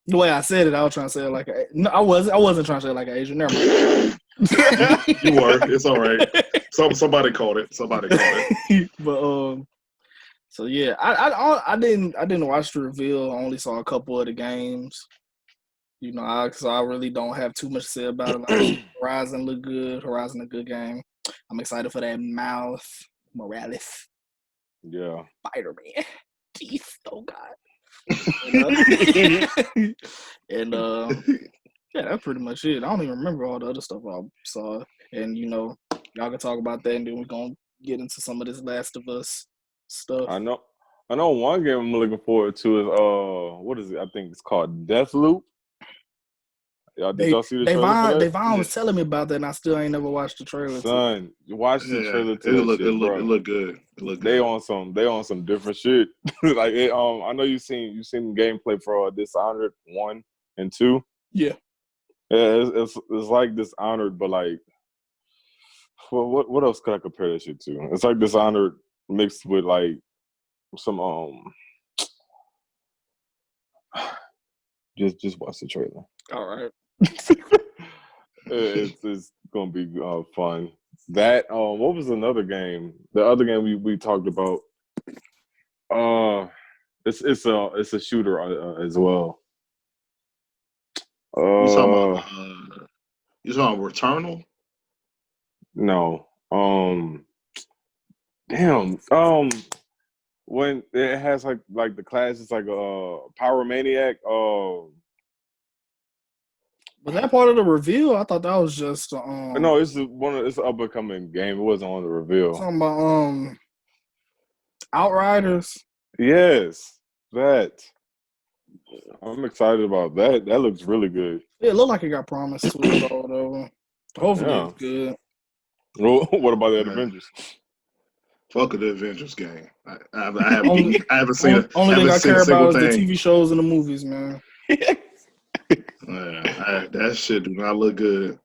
the way I said it, I was trying to say it like I wasn't trying to say it like an Asian. Never mind. You were. It's all right. Somebody called it. But so yeah, I didn't watch the reveal. I only saw a couple of the games. You know, because I really don't have too much to say about it. Like, Horizon looked good. Horizon a good game. I'm excited for that Morales. Yeah. Spider-Man. Jeez, oh God. And yeah, that's pretty much it. I don't even remember all the other stuff I saw. And you know, y'all can talk about that, and then we're gonna get into some of this Last of Us stuff. I know one game I'm looking forward to is what is it? I think it's called Deathloop. Did y'all see the trailer for that? Devon was telling me about that, and I still ain't never watched the trailer. Son, watch the trailer to it looked good. They on some different shit. Like I know you seen gameplay for Dishonored 1 and 2. Yeah. Yeah, it's like Dishonored, but like, well, what else could I compare that shit to? It's like Dishonored mixed with like some Just watch the trailer. All right. It's gonna be fun. That what was another game? The other game we talked about. It's a shooter as well. You talking about Returnal? No. Damn. When it has like the class is like a Pyromaniac. Was that part of the reveal? I thought that was just No, it's it's an up and coming game. It wasn't on the reveal. Talking about Outriders. Yes, that. I'm excited about that. That looks really good. Yeah, it looked like it got promised to us or whatever. Hopefully it's good. Well, what about the Avengers? Fuck the Avengers game. I haven't seen it. Only thing I care about is the TV shows and the movies, man. That shit do not look good.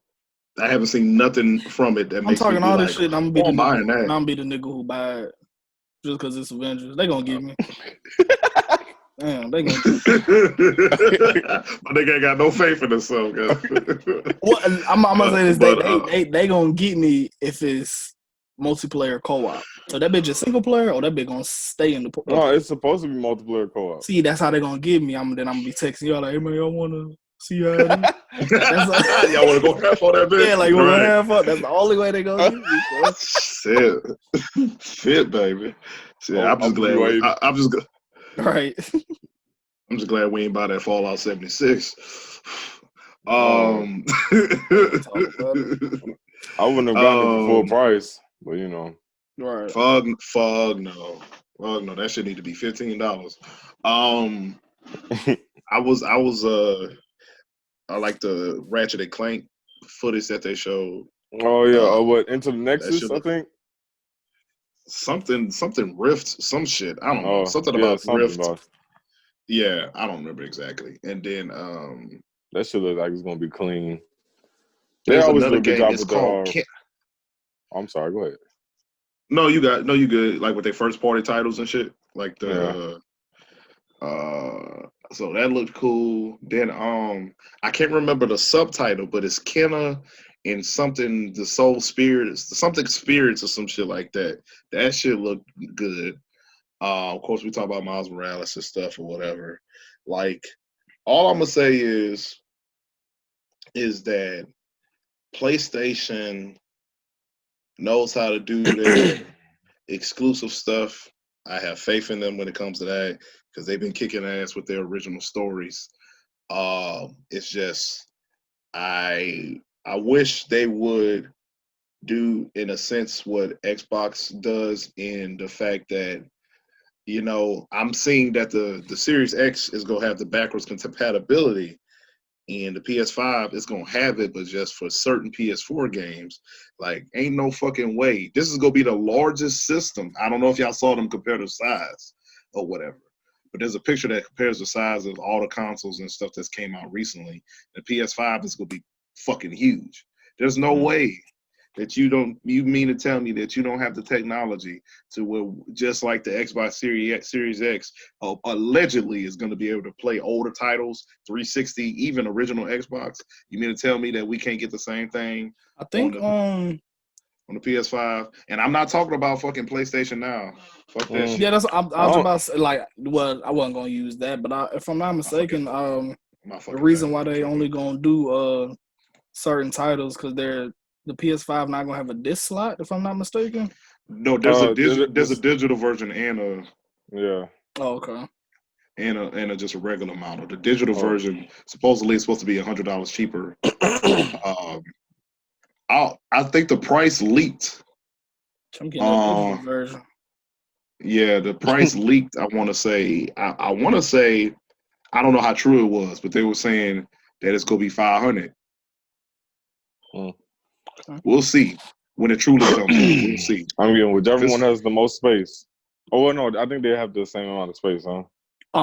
I haven't seen nothing from it that makes me I'm talking all this like, shit. I'm gonna be the nigga who buy it just because it's Avengers. They gonna give me. Damn, they gonna. My nigga ain't got no faith in themselves. Well, I'm gonna say this: they gonna get me if it's multiplayer co-op. So that bitch is single player, or that bitch gonna stay in the. No, it's supposed to be multiplayer co-op. See, that's how they gonna get me. I'm gonna be texting y'all like, hey man, y'all wanna see how y'all wanna go half on that bitch? Yeah, like you wanna half up. That's the only way they gonna get me. Shit, baby. Shit, I'm just glad. I'm just glad. Right. I'm just glad we ain't buy that Fallout 76. I wouldn't have gotten it for full price, but you know. Right. Fog no. That shit need to be $15. I like the Ratchet and Clank footage that they showed. Oh yeah, what Into the Nexus? I think something Rift, some shit. I don't know. Something about Rift. Yeah, I don't remember exactly. And then that shit looks like it's gonna be clean. There's another game. It's called. I'm sorry. Go ahead. No, you good. Like with their first party titles and shit. Like the. So that looked cool. Then I can't remember the subtitle, but it's Kenna and something the soul spirits, something spirits or some shit like that. That shit looked good. Of course, we talk about Miles Morales and stuff or whatever. Like, all I'm gonna say is that PlayStation knows how to do their exclusive stuff. I have faith in them when it comes to that because they've been kicking ass with their original stories. It's just I wish they would do, in a sense, what Xbox does in the fact that, you know, I'm seeing that the Series X is going to have the backwards compatibility and the PS5 is going to have it, but just for certain PS4 games. Like, ain't no fucking way. This is going to be the largest system. I don't know if y'all saw them compare the size or whatever, but there's a picture that compares the size of all the consoles and stuff that's came out recently. The PS5 is going to be fucking huge. There's no way that you mean to tell me that you don't have the technology to where, just like the Xbox Series X allegedly is going to be able to play older titles, 360, even original Xbox. You mean to tell me that we can't get the same thing? I think on the PS5, and I'm not talking about fucking PlayStation Now. Fuck that shit. Yeah, that's I was about to say, like, well, I wasn't gonna use that, but if I'm not mistaken, the reason why they only gonna do certain titles because the PS5 not gonna have a disc slot, if I'm not mistaken. No, there's a digital version and a yeah. Oh, okay. And a just a regular model. The digital version supposedly is supposed to be $100 cheaper. I think the price leaked. I'm getting a digital version. Yeah, the price leaked. I want to say. I want to say. I don't know how true it was, but they were saying that it's gonna be $500. We'll see when it truly comes out. We'll see. I'm getting whichever one has the most space. Oh well, no, I think they have the same amount of space, huh?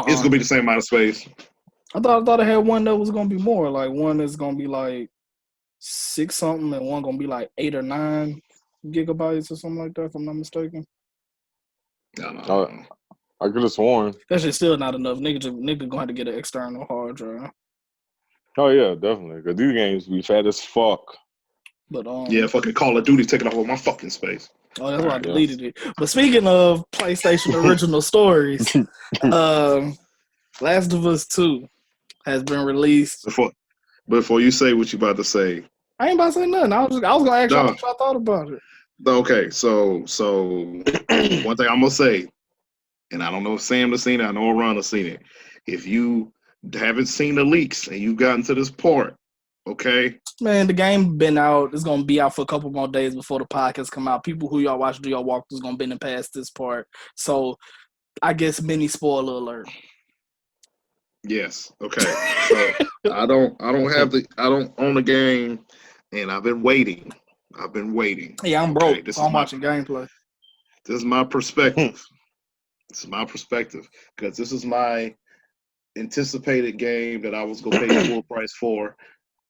It's gonna be the same amount of space. I thought I had one that was gonna be more. Like one is gonna be like 6 something, and one gonna be like 8 or 9 gigabytes or something like that. If I'm not mistaken. No. I could have sworn That shit's still not enough. Nigga gonna have to get an external hard drive. Oh yeah, definitely. Because these games be fat as fuck. But Yeah, fucking Call of Duty taking over my fucking space. Oh, that's why I Yeah. deleted it. But speaking of PlayStation original stories, Last of Us 2 has been released. Before you say what you about to say, I ain't about to say nothing. I was gonna ask y'all no, what y'all thought about it. okay. So one thing I'm gonna say, and I don't know if Sam has seen it, I know Ron has seen it. If you haven't seen the leaks and you've gotten to this part, okay, Man, the game been out. It's gonna be out for a couple more days before the podcast come out. People who y'all watch do y'all walkthroughs gonna been past this part. So I guess mini spoiler alert. yes, okay. So I don't own the game, and I've been waiting. Yeah, I'm Okay, broke, so I'm watching gameplay. This is my perspective. This is my perspective because this is my anticipated game that I was gonna pay full price for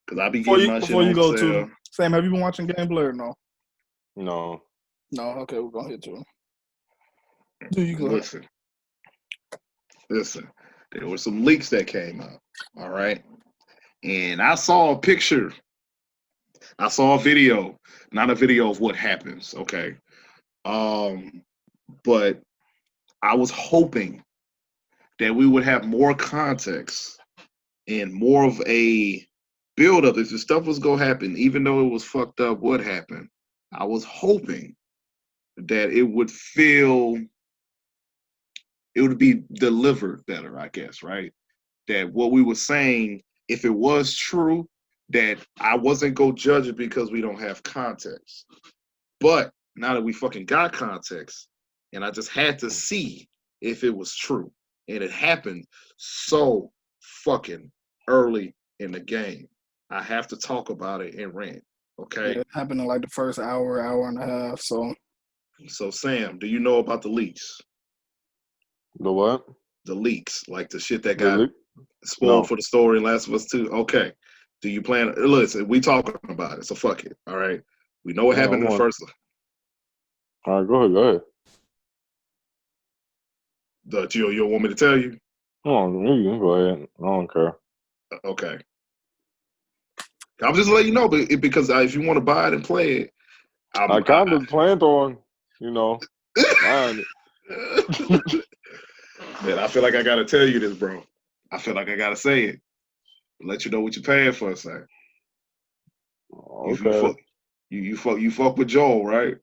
because I be getting my shit Before you on go sale. to Sam, have you been watching gameplay or no? No. No, okay, we're gonna hit you. Do you go? Listen. There were some leaks that came out. All right, and I saw a picture. I saw a video, not a video of what happens. Okay, but I was hoping that we would have more context and more of a build up. If the stuff was gonna happen, even though it was fucked up, what happened? I was hoping that it would be delivered better, I guess, right? That what we were saying, if it was true, that I wasn't gonna judge it because we don't have context. But now that we fucking got context, and I just had to see if it was true. And it happened so fucking early in the game. I have to talk about it and rant. Okay. Yeah, it happened in like the first hour and a half. So Sam, do you know about the leaks? The what? The leaks, like the shit that The got leak? spoiled No. for the story in Last of Us 2. Okay. Do you plan? Listen, we talking about it, so fuck it. All right. We know what Yeah, happened in the first. All right, go ahead. You don't want me to tell you? Come on, you can go ahead. I don't care. Okay. I'm just letting you know, because if you want to buy it and play it, I kind of planned on, buying it. Man, I feel like I gotta tell you this, bro. I feel like I gotta say it. Let you know what you're paying for, son. Okay. You fuck with Joel, right?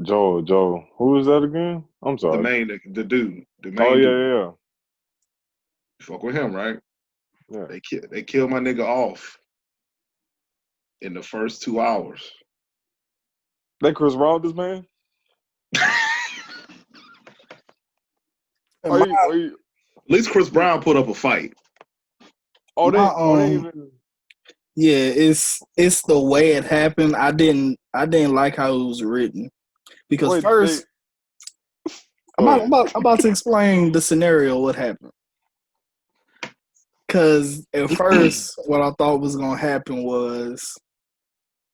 Joe. Who is that again? I'm sorry. The dude. The main Oh, dude. yeah. You fuck with him, right? Yeah. They killed my nigga off in the first 2 hours. They Chris Brown this man? At least Chris Brown put up a fight. Oh, they even. Yeah, it's the way it happened. I didn't like how it was written because I'm about to explain the scenario. What happened? Because at first, what I thought was gonna happen was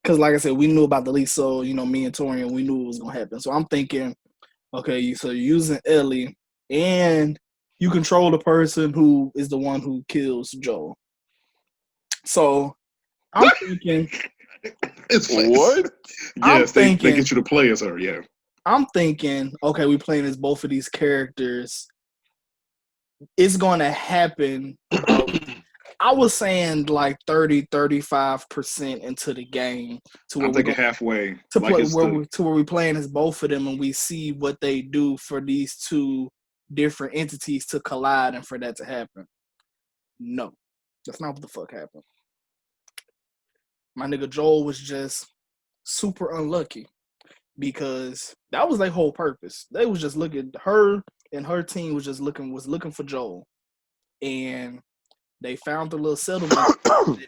because, like I said, we knew about the leak, so me and Torian, we knew it was gonna happen. So I'm thinking, okay, so you're using Ellie, and you control the person who is the one who kills Joel. So I'm thinking, what? Yes, they get you to play as her. Yeah. I'm thinking, okay, we playing as both of these characters. It's going to happen. I was saying like 30-35% into the game to where I'm thinking halfway to play where we playing as both of them and we see what they do for these two different entities to collide and for that to happen. No, that's not what the fuck happened. My nigga Joel was just super unlucky because that was their whole purpose. They was just looking, her and her team was just looking for Joel, and they found the little settlement.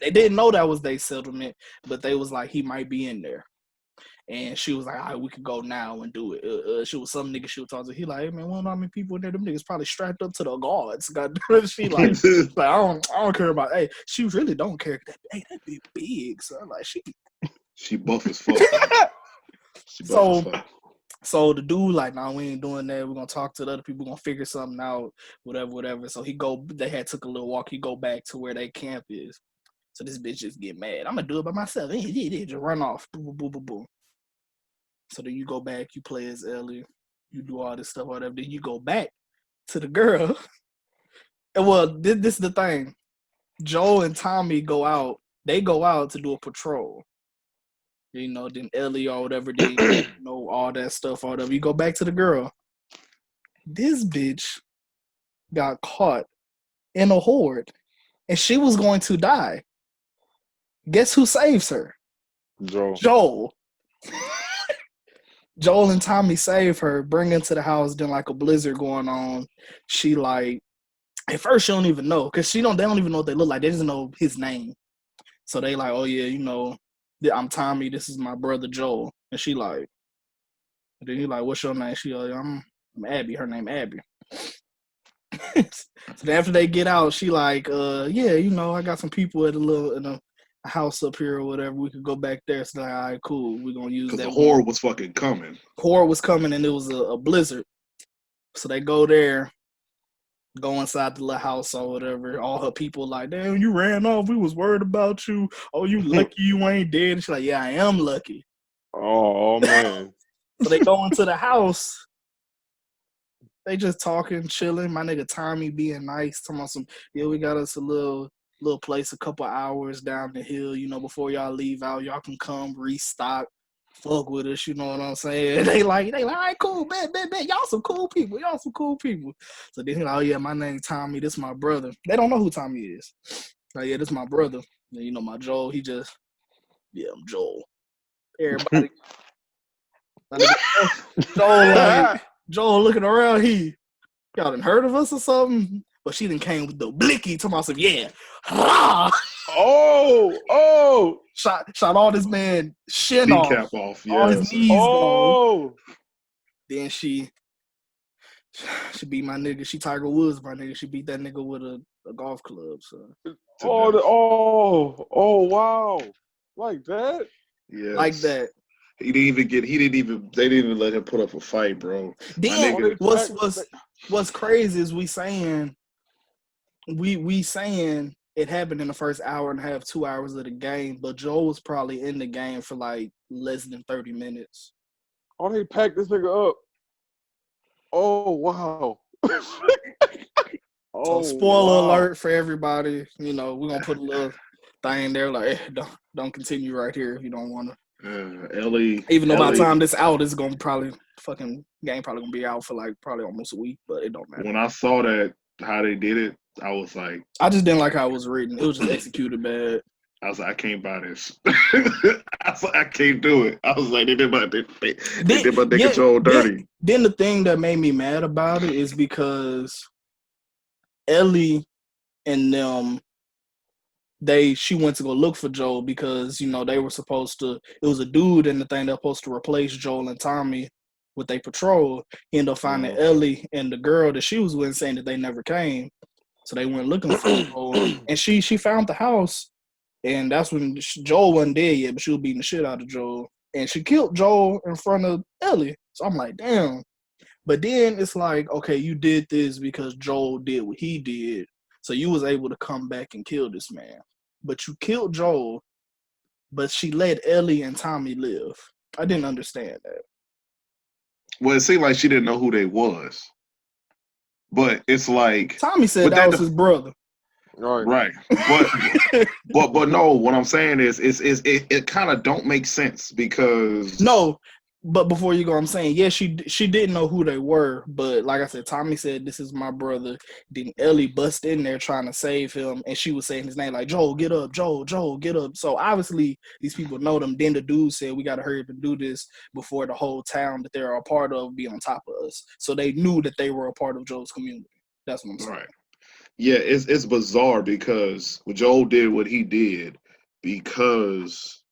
They didn't know that was their settlement, but they was like, he might be in there. And she was like, all right, we could go now and do it. She was some nigga she was talking to. He like, hey man, well, how many people in there? Them niggas probably strapped up to the guards. God, she like I don't care about. Hey, she really don't care. That be big, so like she buff as fuck. So the dude like, nah, we ain't doing that. We're gonna talk to the other people. We're gonna figure something out, whatever. So they had took a little walk. He go back to where they camp is. So this bitch just get mad. I'm gonna do it by myself. Just run off. Boom, boom, boom, boom, boom. So then you go back, you play as Ellie, you do all this stuff, whatever. Then you go back to the girl. And well, this is the thing. Joel and Tommy go out. They go out to do a patrol. You know, then Ellie or whatever, they know all that stuff, or whatever. You go back to the girl. This bitch got caught in a horde, and she was going to die. Guess who saves her? Joel. Joel and Tommy save her, bring her to the house. Then like a blizzard going on. She like at first she don't even know because they don't even know what they look like. They just know his name. So they like, oh yeah, you know, I'm Tommy. This is my brother Joel. And she like, and then he like, what's your name? She like, I'm Abby. Her name Abby. So then after they get out, she like, yeah, you know, I got some people at a house up here or whatever. We could go back there. So like, all right, cool. We're gonna use that. Because the horde was fucking coming. Horde was coming, and it was a blizzard. So they go there, go inside the little house or whatever. All her people like, damn, you ran off. We was worried about you. Oh, you lucky you ain't dead. And she's like, yeah, I am lucky. Oh man. So they go into the house. They just talking, chilling. My nigga Tommy being nice, talking about some, yeah, we got us a little place a couple hours down the hill, you know, before y'all leave out. Y'all can come restock, fuck with us, you know what I'm saying? They like, all right, cool, bet. Y'all some cool people. So then he like, oh yeah, my name Tommy, this my brother. They don't know who Tommy is. Like, yeah, this my brother. And, you know, my Joel, I'm Joel. Everybody. Joel looking around, y'all done heard of us or something? But she done came with the blicky, talking about some, yeah. Oh. Shot all this man shin off. All his knees gone. Then she beat my nigga. She Tiger Woods, my nigga. She beat that nigga with a golf club. So. Wow. Like that? Yes. Like that. They didn't even let him put up a fight, bro. Then what's crazy is we saying it happened in the first hour and a half, 2 hours of the game, but Joel was probably in the game for like less than 30 minutes. Oh, they packed this nigga up. Oh wow. So spoiler alert for everybody. You know, we're gonna put a little thing there like, hey, don't continue right here if you don't want to. Ellie. Even though by the time this out, it's gonna probably gonna be out for like probably almost a week, but it don't matter. When I saw that how they did it, I was like, I just didn't like how it was written. It was just executed bad. I was like, I can't buy this. I was like, I can't do it. I was like, they did my control dirty. Then the thing that made me mad about it is because Ellie and them, she went to go look for Joel because, you know, they were supposed to, it was a dude in the thing that was supposed to replace Joel and Tommy with their patrol. He ended up finding Ellie and the girl that she was with, saying that they never came. So they went looking for Joel. And she found the house, and that's when Joel wasn't dead yet, but she was beating the shit out of Joel. And she killed Joel in front of Ellie. So I'm like, damn. But then it's like, okay, you did this because Joel did what he did. So you was able to come back and kill this man. But you killed Joel, but she let Ellie and Tommy live. I didn't understand that. Well, it seemed like she didn't know who they was. But it's like Tommy said that was his brother. Right. But no, what I'm saying is it kind of don't make sense because no. But before you go, I'm saying, yeah, she didn't know who they were, but like I said, Tommy said, this is my brother. Then Ellie bust in there trying to save him, and she was saying his name like, Joel, get up, Joel, get up. So obviously these people know them. Then the dude said, we got to hurry up and do this before the whole town that they're a part of be on top of us. So they knew that they were a part of Joel's community. That's what I'm saying. Right. Yeah, it's bizarre because Joel did what he did because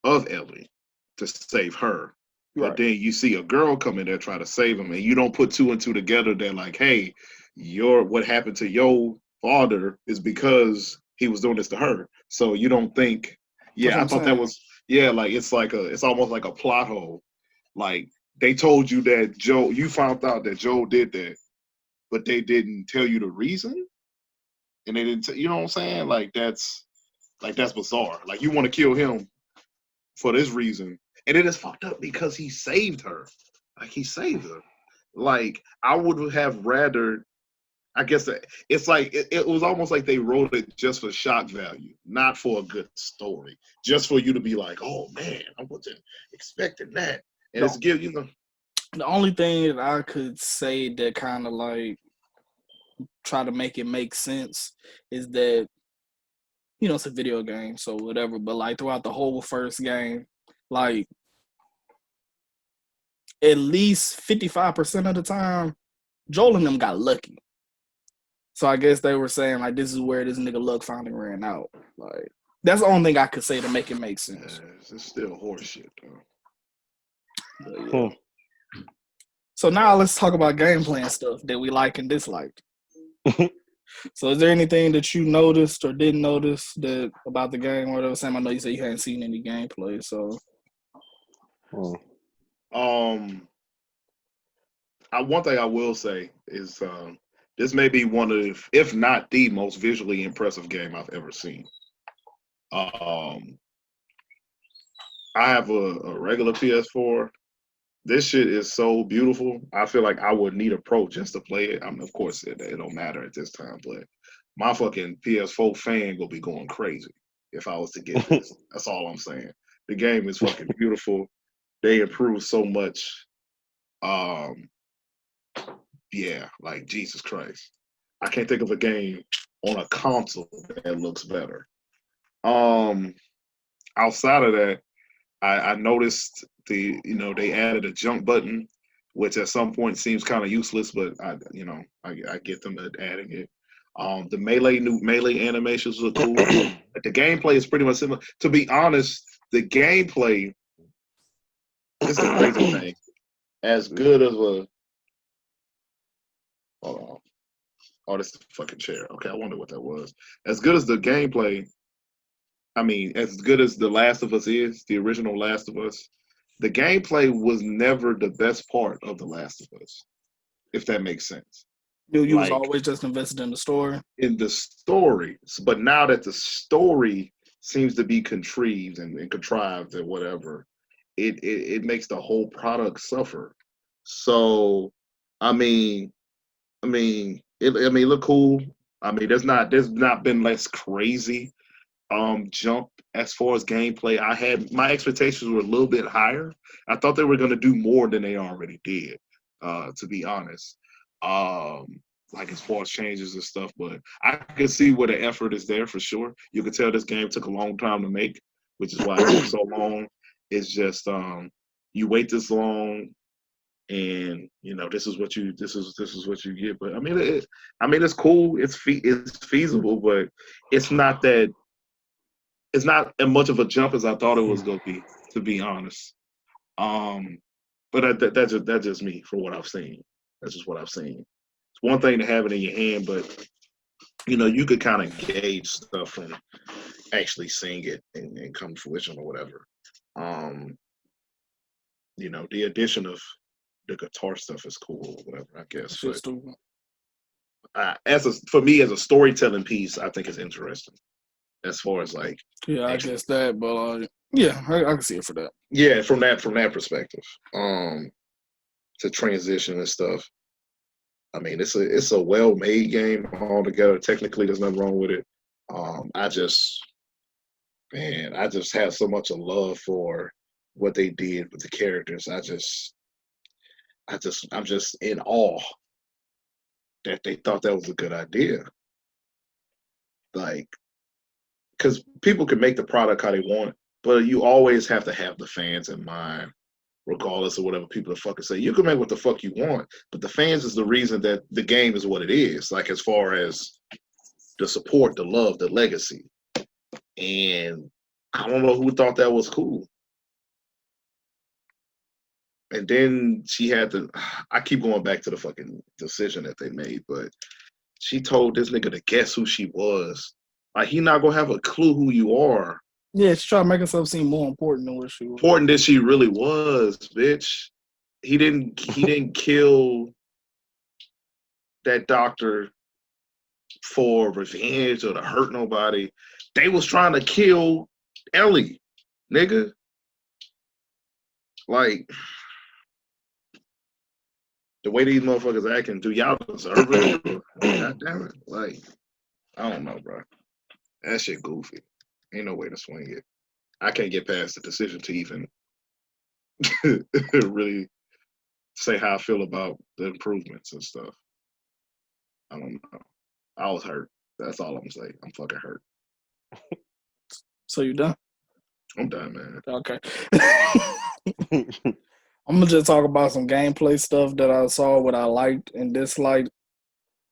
of Ellie to save her. But then you see a girl come in there try to save him, and you don't put two and two together. They're like, hey, what happened to your father is because he was doing this to her. So you don't think, I thought that was, like it's almost like a plot hole. Like they told you that Joe, you found out that Joe did that, but they didn't tell you the reason, and they didn't. You know what I'm saying? Like that's bizarre. Like you want to kill him for this reason, and it is fucked up because he saved her. Like he saved her. Like I would have rather. I guess it's like it was almost like they wrote it just for shock value, not for a good story. Just for you to be like, oh man, I wasn't expecting that. And it's give you know. The only thing that I could say that kind of like try to make it make sense is that, you know, it's a video game, so whatever, but like throughout the whole first game, like at least 55% of the time, Joel and them got lucky. So I guess they were saying like this is where this nigga luck finally ran out. Like that's the only thing I could say to make it make sense. It's still horseshit though. But, yeah. So now let's talk about gameplay and stuff that we like and dislike. So is there anything that you noticed or didn't notice that about the game or whatever? Sam, I know you said you hadn't seen any gameplay, so one thing I will say is this may be one of, if not the most visually impressive game I've ever seen. I have a regular PS4. This shit is so beautiful. I feel like I would need a pro just to play it. I mean, of course, it don't matter at this time, but my fucking PS4 fan will be going crazy if I was to get this. That's all I'm saying. The game is fucking beautiful. They improved so much. Yeah, like Jesus Christ. I can't think of a game on a console that looks better. Outside of that, I noticed they added a jump button, which at some point seems kind of useless, but I get them adding it. The new melee animations look cool. But the gameplay is pretty much similar. To be honest, the gameplay is the crazy thing. As good as a hold on. Oh, this is the fucking chair. Okay, I wonder what that was. As good as the gameplay, I mean, as good as The Last of Us is, the original Last of Us, the gameplay was never the best part of The Last of Us, if that makes sense. You was always just invested in the story? In the story. But now that the story seems to be contrived and contrived or whatever, it makes the whole product suffer. So, I mean, it look cool. I mean, there's not been less crazy jump as far as gameplay. I had my expectations were a little bit higher. I thought they were going to do more than they already did, to be honest. Like as far as changes and stuff, but I can see where the effort is there for sure. You can tell this game took a long time to make, which is why it took so long. It's just you wait this long, and this is what you get. But I mean, it's cool. It's feasible, but it's not that. It's not as much of a jump as I thought it was going to be, to be honest. But that's just me for what I've seen. That's just what I've seen. It's one thing to have it in your hand, but you could kind of gauge stuff from actually seeing it and come to fruition or whatever. The addition of the guitar stuff is cool or whatever, I guess. But for me as a storytelling piece, I think it's interesting. As far as like, I guess that, but yeah, I can see it for that. Yeah, from that perspective, to transition and stuff. I mean, it's a well-made game altogether. Technically, there's nothing wrong with it. I just have so much of love for what they did with the characters. I'm just in awe that they thought that was a good idea. Like, because people can make the product how they want, but you always have to have the fans in mind, regardless of whatever people fucking say. You can make what the fuck you want, but the fans is the reason that the game is what it is. Like as far as the support, the love, the legacy. And I don't know who thought that was cool. And then she had to, I keep going back to the fucking decision that they made, but she told this nigga to guess who she was. Like, he not gonna have a clue who you are. Yeah, she tried to make herself seem more important than what she was. Important than she really was, bitch. he didn't kill that doctor for revenge or to hurt nobody. They was trying to kill Ellie, nigga. Like the way these motherfuckers acting, do y'all deserve it? God damn it. Like, I don't know, bro. That shit goofy. Ain't no way to swing it. I can't get past the decision to even really say how I feel about the improvements and stuff. I don't know. I was hurt. That's all I'm gonna say. I'm fucking hurt. So you done? I'm done, man. Okay. I'm gonna just talk about some gameplay stuff that I saw, what I liked and disliked.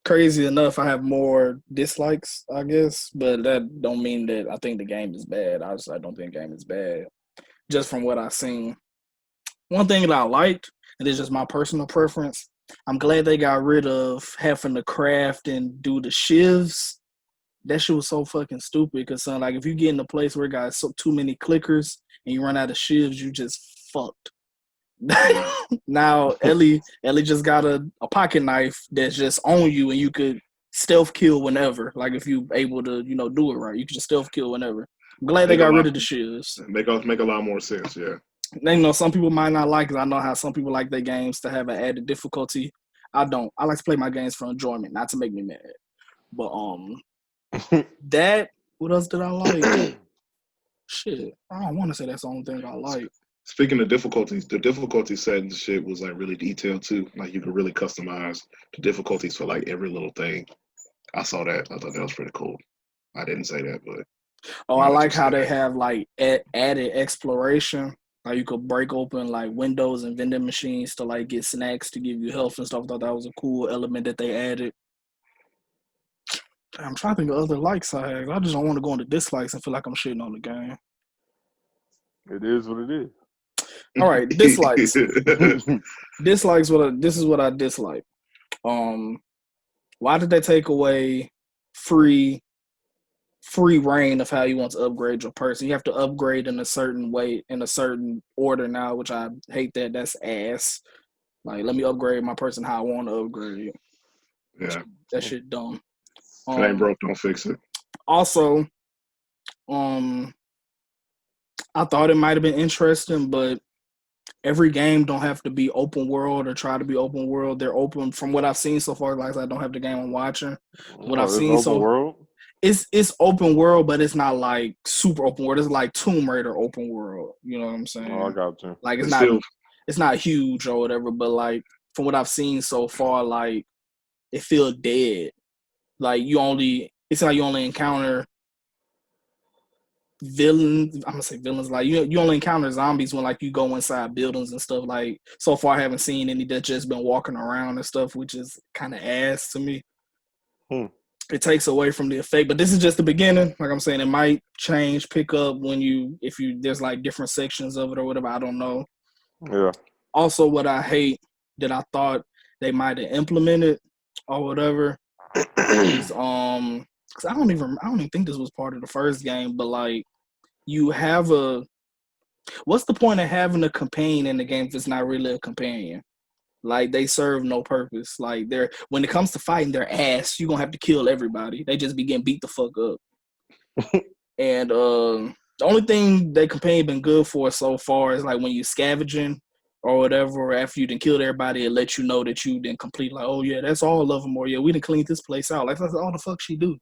Crazy enough, I have more dislikes, I guess, but that don't mean that I think the game is bad. I don't think the game is bad. Just from what I've seen. One thing that I liked, and it's just my personal preference, I'm glad they got rid of having to craft and do the shivs. That shit was so fucking stupid because, son, like, if you get in a place where it got too many clickers and you run out of shivs, you just fucked. Now, Ellie just got a pocket knife that's just on you and you could stealth kill whenever. Like, if you able to, do it right, you can just stealth kill whenever. I'm glad they got rid of the shivs. Make a lot more sense, yeah. Some people might not like it. I know how some people like their games to have an added difficulty. I don't. I like to play my games for enjoyment, not to make me mad. But what else did I like? Shit, I don't want to say that's the only thing I like. Speaking of difficulties, the difficulty setting shit was like really detailed too. Like you could really customize the difficulties for like every little thing. I saw that. I thought that was pretty cool. I didn't say that, but I like how they have like added exploration. Like you could break open like windows and vending machines to like get snacks to give you health and stuff. I thought that was a cool element that they added. I'm trying to think of other likes I have. I just don't want to go into dislikes and feel like I'm shitting on the game. It is what it is. All right, dislikes. Dislikes. This is what I dislike. Why did they take away free reign of how you want to upgrade your person? You have to upgrade in a certain way, in a certain order now, which I hate that. That's ass. Like, let me upgrade my person how I want to upgrade. Yeah. That shit dumb. If it ain't broke, don't fix it. Also, I thought it might have been interesting, but every game don't have to be open world or try to be open world. They're open from what I've seen so far. Like I don't have the game I'm watching. What I've seen open world. It's open world, but it's not like super open world. It's like Tomb Raider open world. You know what I'm saying? Oh, I got you. Like it's not huge or whatever, but like from what I've seen so far, like it feels dead. Like it's like you only encounter villains. I'm gonna say villains. Like you only encounter zombies when like you go inside buildings and stuff. Like so far, I haven't seen any that just been walking around and stuff, which is kind of ass to me. It takes away from the effect, but this is just the beginning. Like I'm saying, it might change, pick up if there's like different sections of it or whatever. I don't know. Yeah. Also, what I hate that I thought they might have implemented or whatever is because I don't even think this was part of the first game, but like you have what's the point of having a companion in the game if it's not really a companion? Like they serve no purpose. Like when it comes to fighting, they're ass. You're gonna have to kill everybody. They just be getting beat the fuck up. And the only thing that companion been good for so far is like when you scavenging or whatever, after you done killed everybody, it lets you know that you didn't complete, like, oh yeah, that's all of them, or yeah, we done cleaned this place out. Like that's all the fuck she do.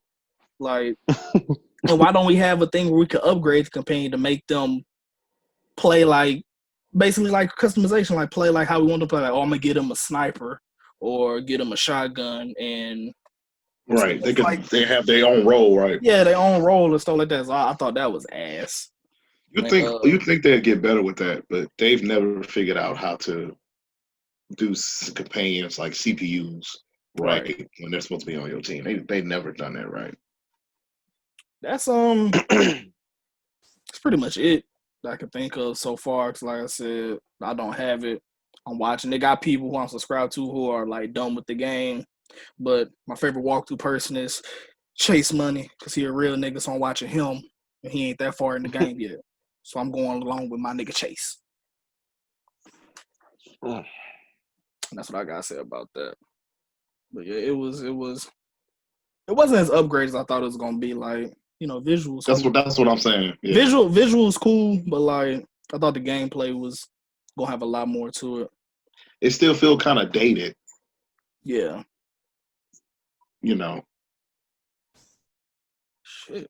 Like, and why don't we have a thing where we could upgrade the companion to make them play like basically like customization, like play like how we want to play. Like, oh, I'm gonna get them a sniper or get them a shotgun, and right, they have their own role, right? Yeah, their own role and stuff like that. So I thought that was ass. You think they'd get better with that, but they've never figured out how to do companions like CPUs right when they're supposed to be on your team. They've never done that right. That's it's pretty much it that I can think of so far. Cause like I said, I don't have it. I'm watching. They got people who I'm subscribed to who are like done with the game. But my favorite walkthrough person is Chase Money because he a real nigga, so I'm watching him and he ain't that far in the game yet. So I'm going along with my nigga Chase. That's what I gotta say about that. But yeah, it wasn't as upgraded as I thought it was gonna be. Like, visuals. That's Cool. what I'm saying. Yeah. Visuals cool, but like I thought the gameplay was gonna have a lot more to it. It still feel kind of dated. Yeah. Shit.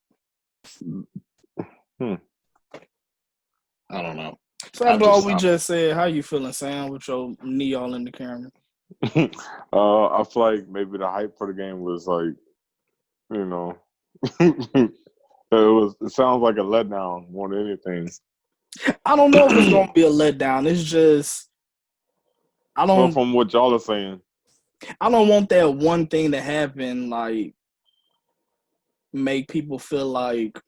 I don't know. So after all we just said, how you feeling, Sam, with your knee all in the camera? I feel like maybe the hype for the game was like, it sounds like a letdown more than anything. I don't know if it's gonna be a letdown. It's just from what y'all are saying, I don't want that one thing to happen, like make people feel like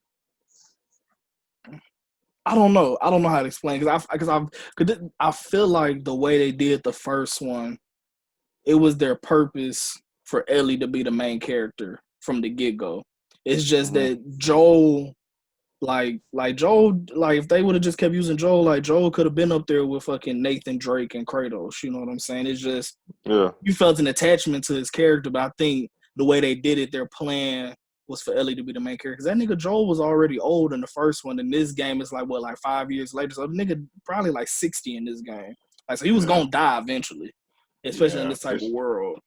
I don't know how to explain because I feel like the way they did the first one, it was their purpose for Ellie to be the main character from the get-go. It's just that Joel, like Joel, like if they would have just kept using Joel, like Joel could have been up there with fucking Nathan Drake and Kratos. You know what I'm saying? It's just you felt an attachment to his character, but I think the way they did it, their plan was for Ellie to be the main character. Because that nigga Joel was already old in the first one, and this game is like 5 years later. So the nigga probably like 60 in this game. Like so he was gonna die eventually, especially in this type of world.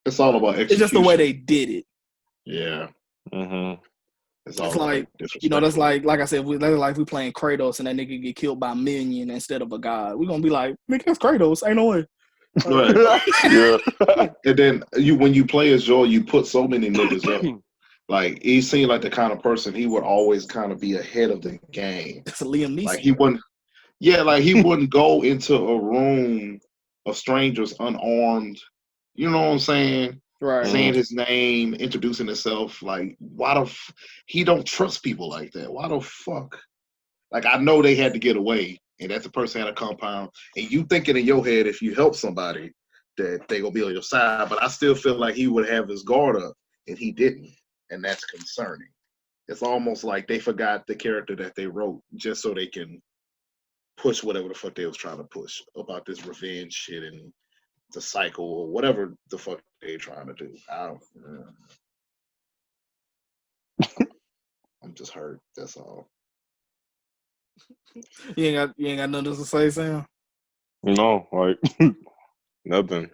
It's all about execution. It's just the way they did it. Yeah. It's like that's like I said, that's like we playing Kratos and that nigga get killed by a minion instead of a god. We're gonna be like, nigga, that's Kratos. Ain't no way. Right. And then when you play as Joel, you put so many niggas up. Like he seemed like the kind of person he would always kind of be ahead of the game. It's a Liam Neeson. Like he wouldn't. Yeah, like he wouldn't go into a room of strangers unarmed. You know what I'm saying? Right. Saying his name, introducing himself. Like, why he don't trust people like that? Why the fuck? Like, I know they had to get away, and that the person had a compound, and you thinking in your head if you help somebody that they gonna be on your side, but I still feel like he would have his guard up, and he didn't, and that's concerning. It's almost like they forgot the character that they wrote just so they can push whatever the fuck they was trying to push about this revenge shit and the cycle or whatever the fuck they trying to do. I'm just hurt. That's all. You ain't got nothing to say, Sam? No, like nothing.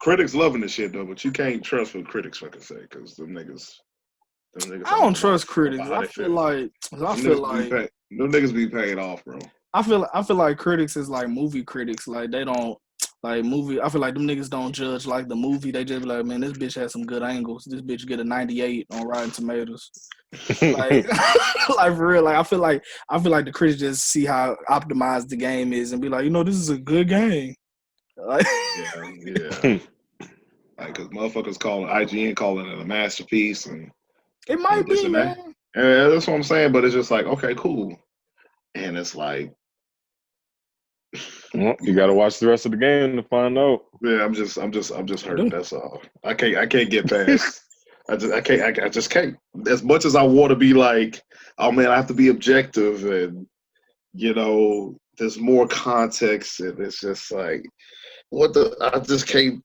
Critics loving this shit though, but you can't trust what critics fucking say because them niggas. I don't trust critics. I feel like them niggas be paid off, bro. I feel like critics is like movie critics. Like they don't like movie. I feel like them niggas don't judge like the movie. They just be like, man, this bitch has some good angles. This bitch get a 98 on Rotten Tomatoes. Like, like for real. Like I feel like the critics just see how optimized the game is and be like, this is a good game. Like, yeah. Like, cause motherfuckers IGN calling it a masterpiece, and it might be, man. Yeah, that's what I'm saying. But it's just like, okay, cool, and it's like, well, you got to watch the rest of the game to find out. Yeah, I'm just hurt. That's all. I can't get past. I just can't. As much as I want to be like, oh man, I have to be objective, and there's more context, and it's just like, I just can't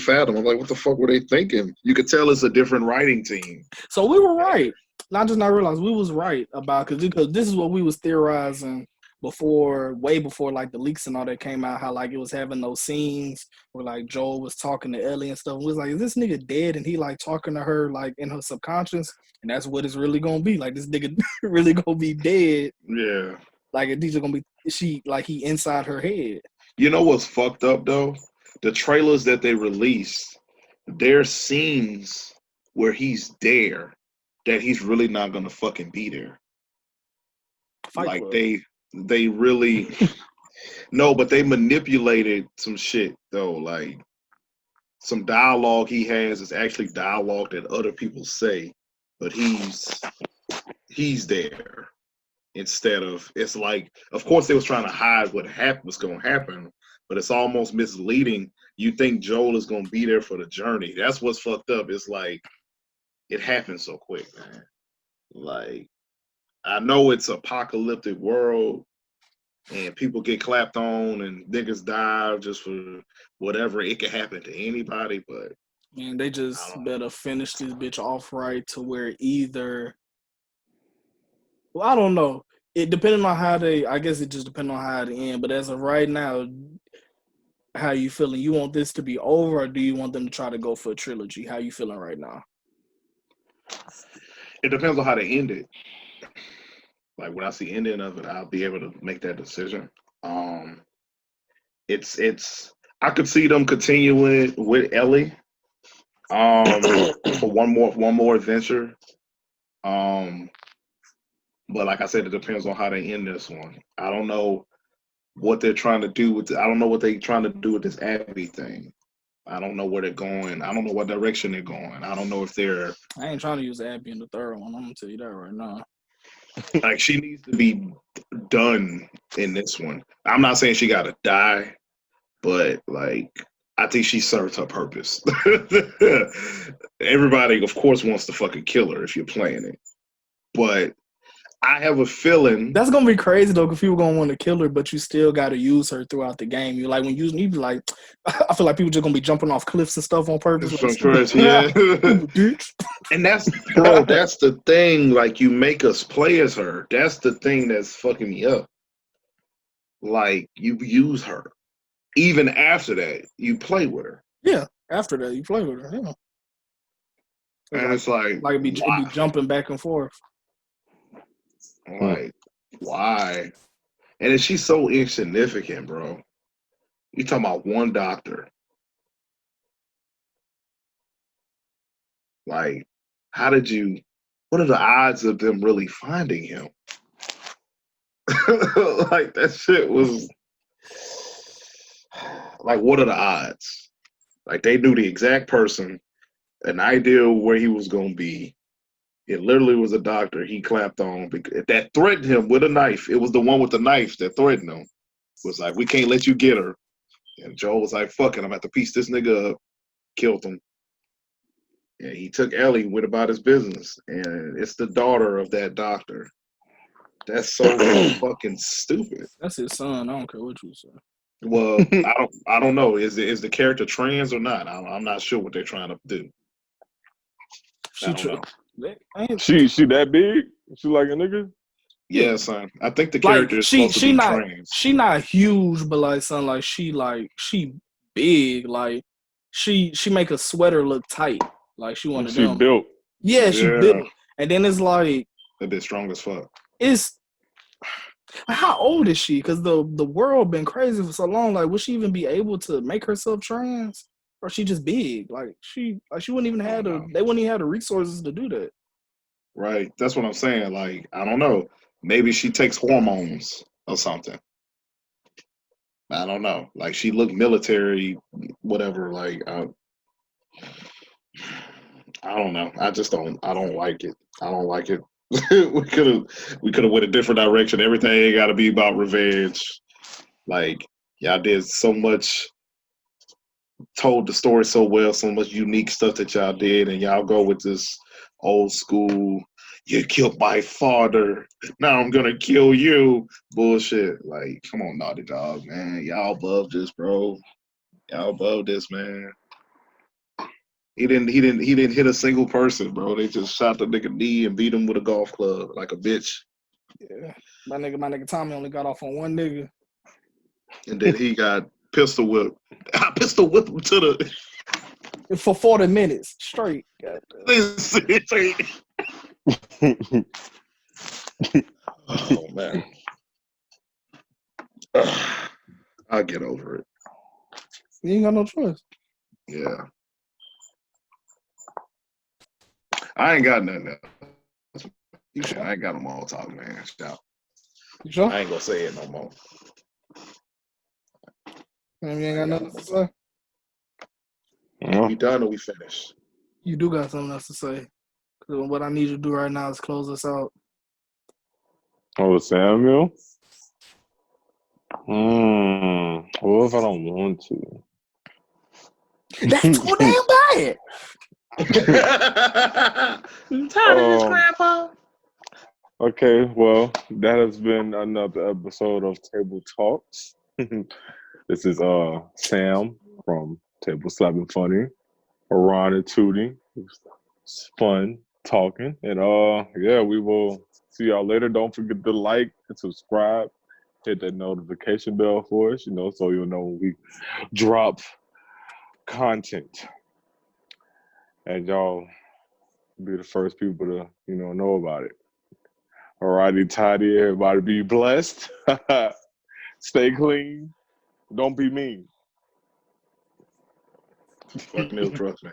fathom. I'm like, what the fuck were they thinking? You could tell it's a different writing team. So we were right. Not realize we was right about because this is what we was theorizing way before like the leaks and all that came out, how like it was having those scenes where like Joel was talking to Ellie and stuff. We was like, is this nigga dead? And he like talking to her like in her subconscious, and that's what it's really gonna be. Like this nigga really gonna be dead. Yeah. Like these are gonna be he inside her head. You know what's fucked up though? The trailers that they released, there's scenes where he's there that he's really not gonna fucking be there. Like they really no, but they manipulated some shit though. Like some dialogue he has is actually dialogue that other people say, but he's there. Instead of, it's like, of course they was trying to hide what was going to happen, but it's almost misleading. You think Joel is going to be there for the journey. That's what's fucked up. It's like, it happens so quick, man. Like, I know it's apocalyptic world, and people get clapped on and niggas die just for whatever. It can happen to anybody, but Man, they just better finish this bitch off right to where either. Well, I don't know. It depending on how they. I guess it just depends on how it end. But as of right now, how you feeling? You want this to be over, or do you want them to try to go for a trilogy? How you feeling right now? it depends on how they end it. Like when I see ending of it, I'll be able to make that decision. It's I could see them continuing with Ellie for one more adventure. But like I said, it depends on how they end this one. I don't know what they're trying to do with I don't know what they're trying to do with this Abby thing. I don't know where they're going. I don't know what direction they're going. I don't know if they're I ain't trying to use Abby in the third one. I'm gonna tell you that right now. like she needs to be done in this one. I'm not saying she gotta die, but like I think she served her purpose. Everybody, of course, wants to fucking kill her if you're playing it, but I have a feeling that's gonna be crazy though, because people gonna want to kill her, but you still got to use her throughout the game. You like when using you be like, I feel like people just gonna be jumping off cliffs and stuff on purpose. Like, yeah. bitch. And that's bro, that's the thing. Like you make us play as her. That's the thing that's fucking me up. Like you use her. Even after that, you play with her. Yeah, after that you play with her. Yeah. And it's like it be jumping back and forth. Like, why? And she's so insignificant, bro. You talking about one doctor. Like, what are the odds of them really finding him? Like, that shit was, like, what are the odds? Like, they knew the exact person, an idea where he was going to be. It literally was a doctor he clapped on that threatened him with a knife. It was the one with the knife that threatened him. It was like, we can't let you get her. And Joel was like, fuck it, I'm about to piece this nigga up. Killed him. And he took Ellie, went about his business. And it's the daughter of that doctor. That's so fucking stupid. That's his son. I don't care what you say. Well, I don't know. Is the character trans or not? I'm not sure what they're trying to do. I don't know. She that big? She like a nigga? Yeah, son. I think the character is supposed to be trans. She not huge, but like son, she big. Like she make a sweater look tight. Like she one of them. She built. Yeah, she built. And then it's like a bit strong as fuck. It's how old is she? Because the world been crazy for so long. Like, would she even be able to make herself trans? Or she just big? Like she wouldn't even have they wouldn't even have the resources to do that. Right. That's what I'm saying. Like, I don't know. Maybe she takes hormones or something. I don't know. Like she looked military, whatever. Like I don't know. I don't like it. I don't like it. we could have went a different direction. Everything ain't got to be about revenge. Like y'all did so much, told the story so well, so much unique stuff that y'all did, and y'all go with this old school. You killed my father. Now I'm gonna kill you. Bullshit. Like, come on, Naughty Dog, man. Y'all above this, bro. Y'all above this, man. He didn't hit a single person, bro. They just shot the nigga knee and beat him with a golf club like a bitch. Yeah. My nigga Tommy only got off on one nigga. And then he got pistol whipped. I pistol whipped him to the for 40 minutes straight. Oh man. I'll get over it. You ain't got no choice. Yeah. I ain't got nothing else. You sure? I ain't got them all talk, man. Stop. You sure? I ain't gonna say it no more. You ain't got nothing to say? We done or we finished? You do got something else to say. Because what I need you to do right now is close us out. Oh, Samuel? What if I don't want to? That's too damn bad. I'm tired of this, Grandpa. Okay, well, that has been another episode of Table Talks. This is Sam from Table Slappin' Funny, Ron and Tootie. It's fun talking, and yeah, we will see y'all later. Don't forget to like and subscribe. Hit that notification bell for us, so you'll know when we drop content, and y'all be the first people to know about it. Alrighty, tidy. Everybody be blessed. Stay clean. Don't be mean. Fuck Neil, trust me.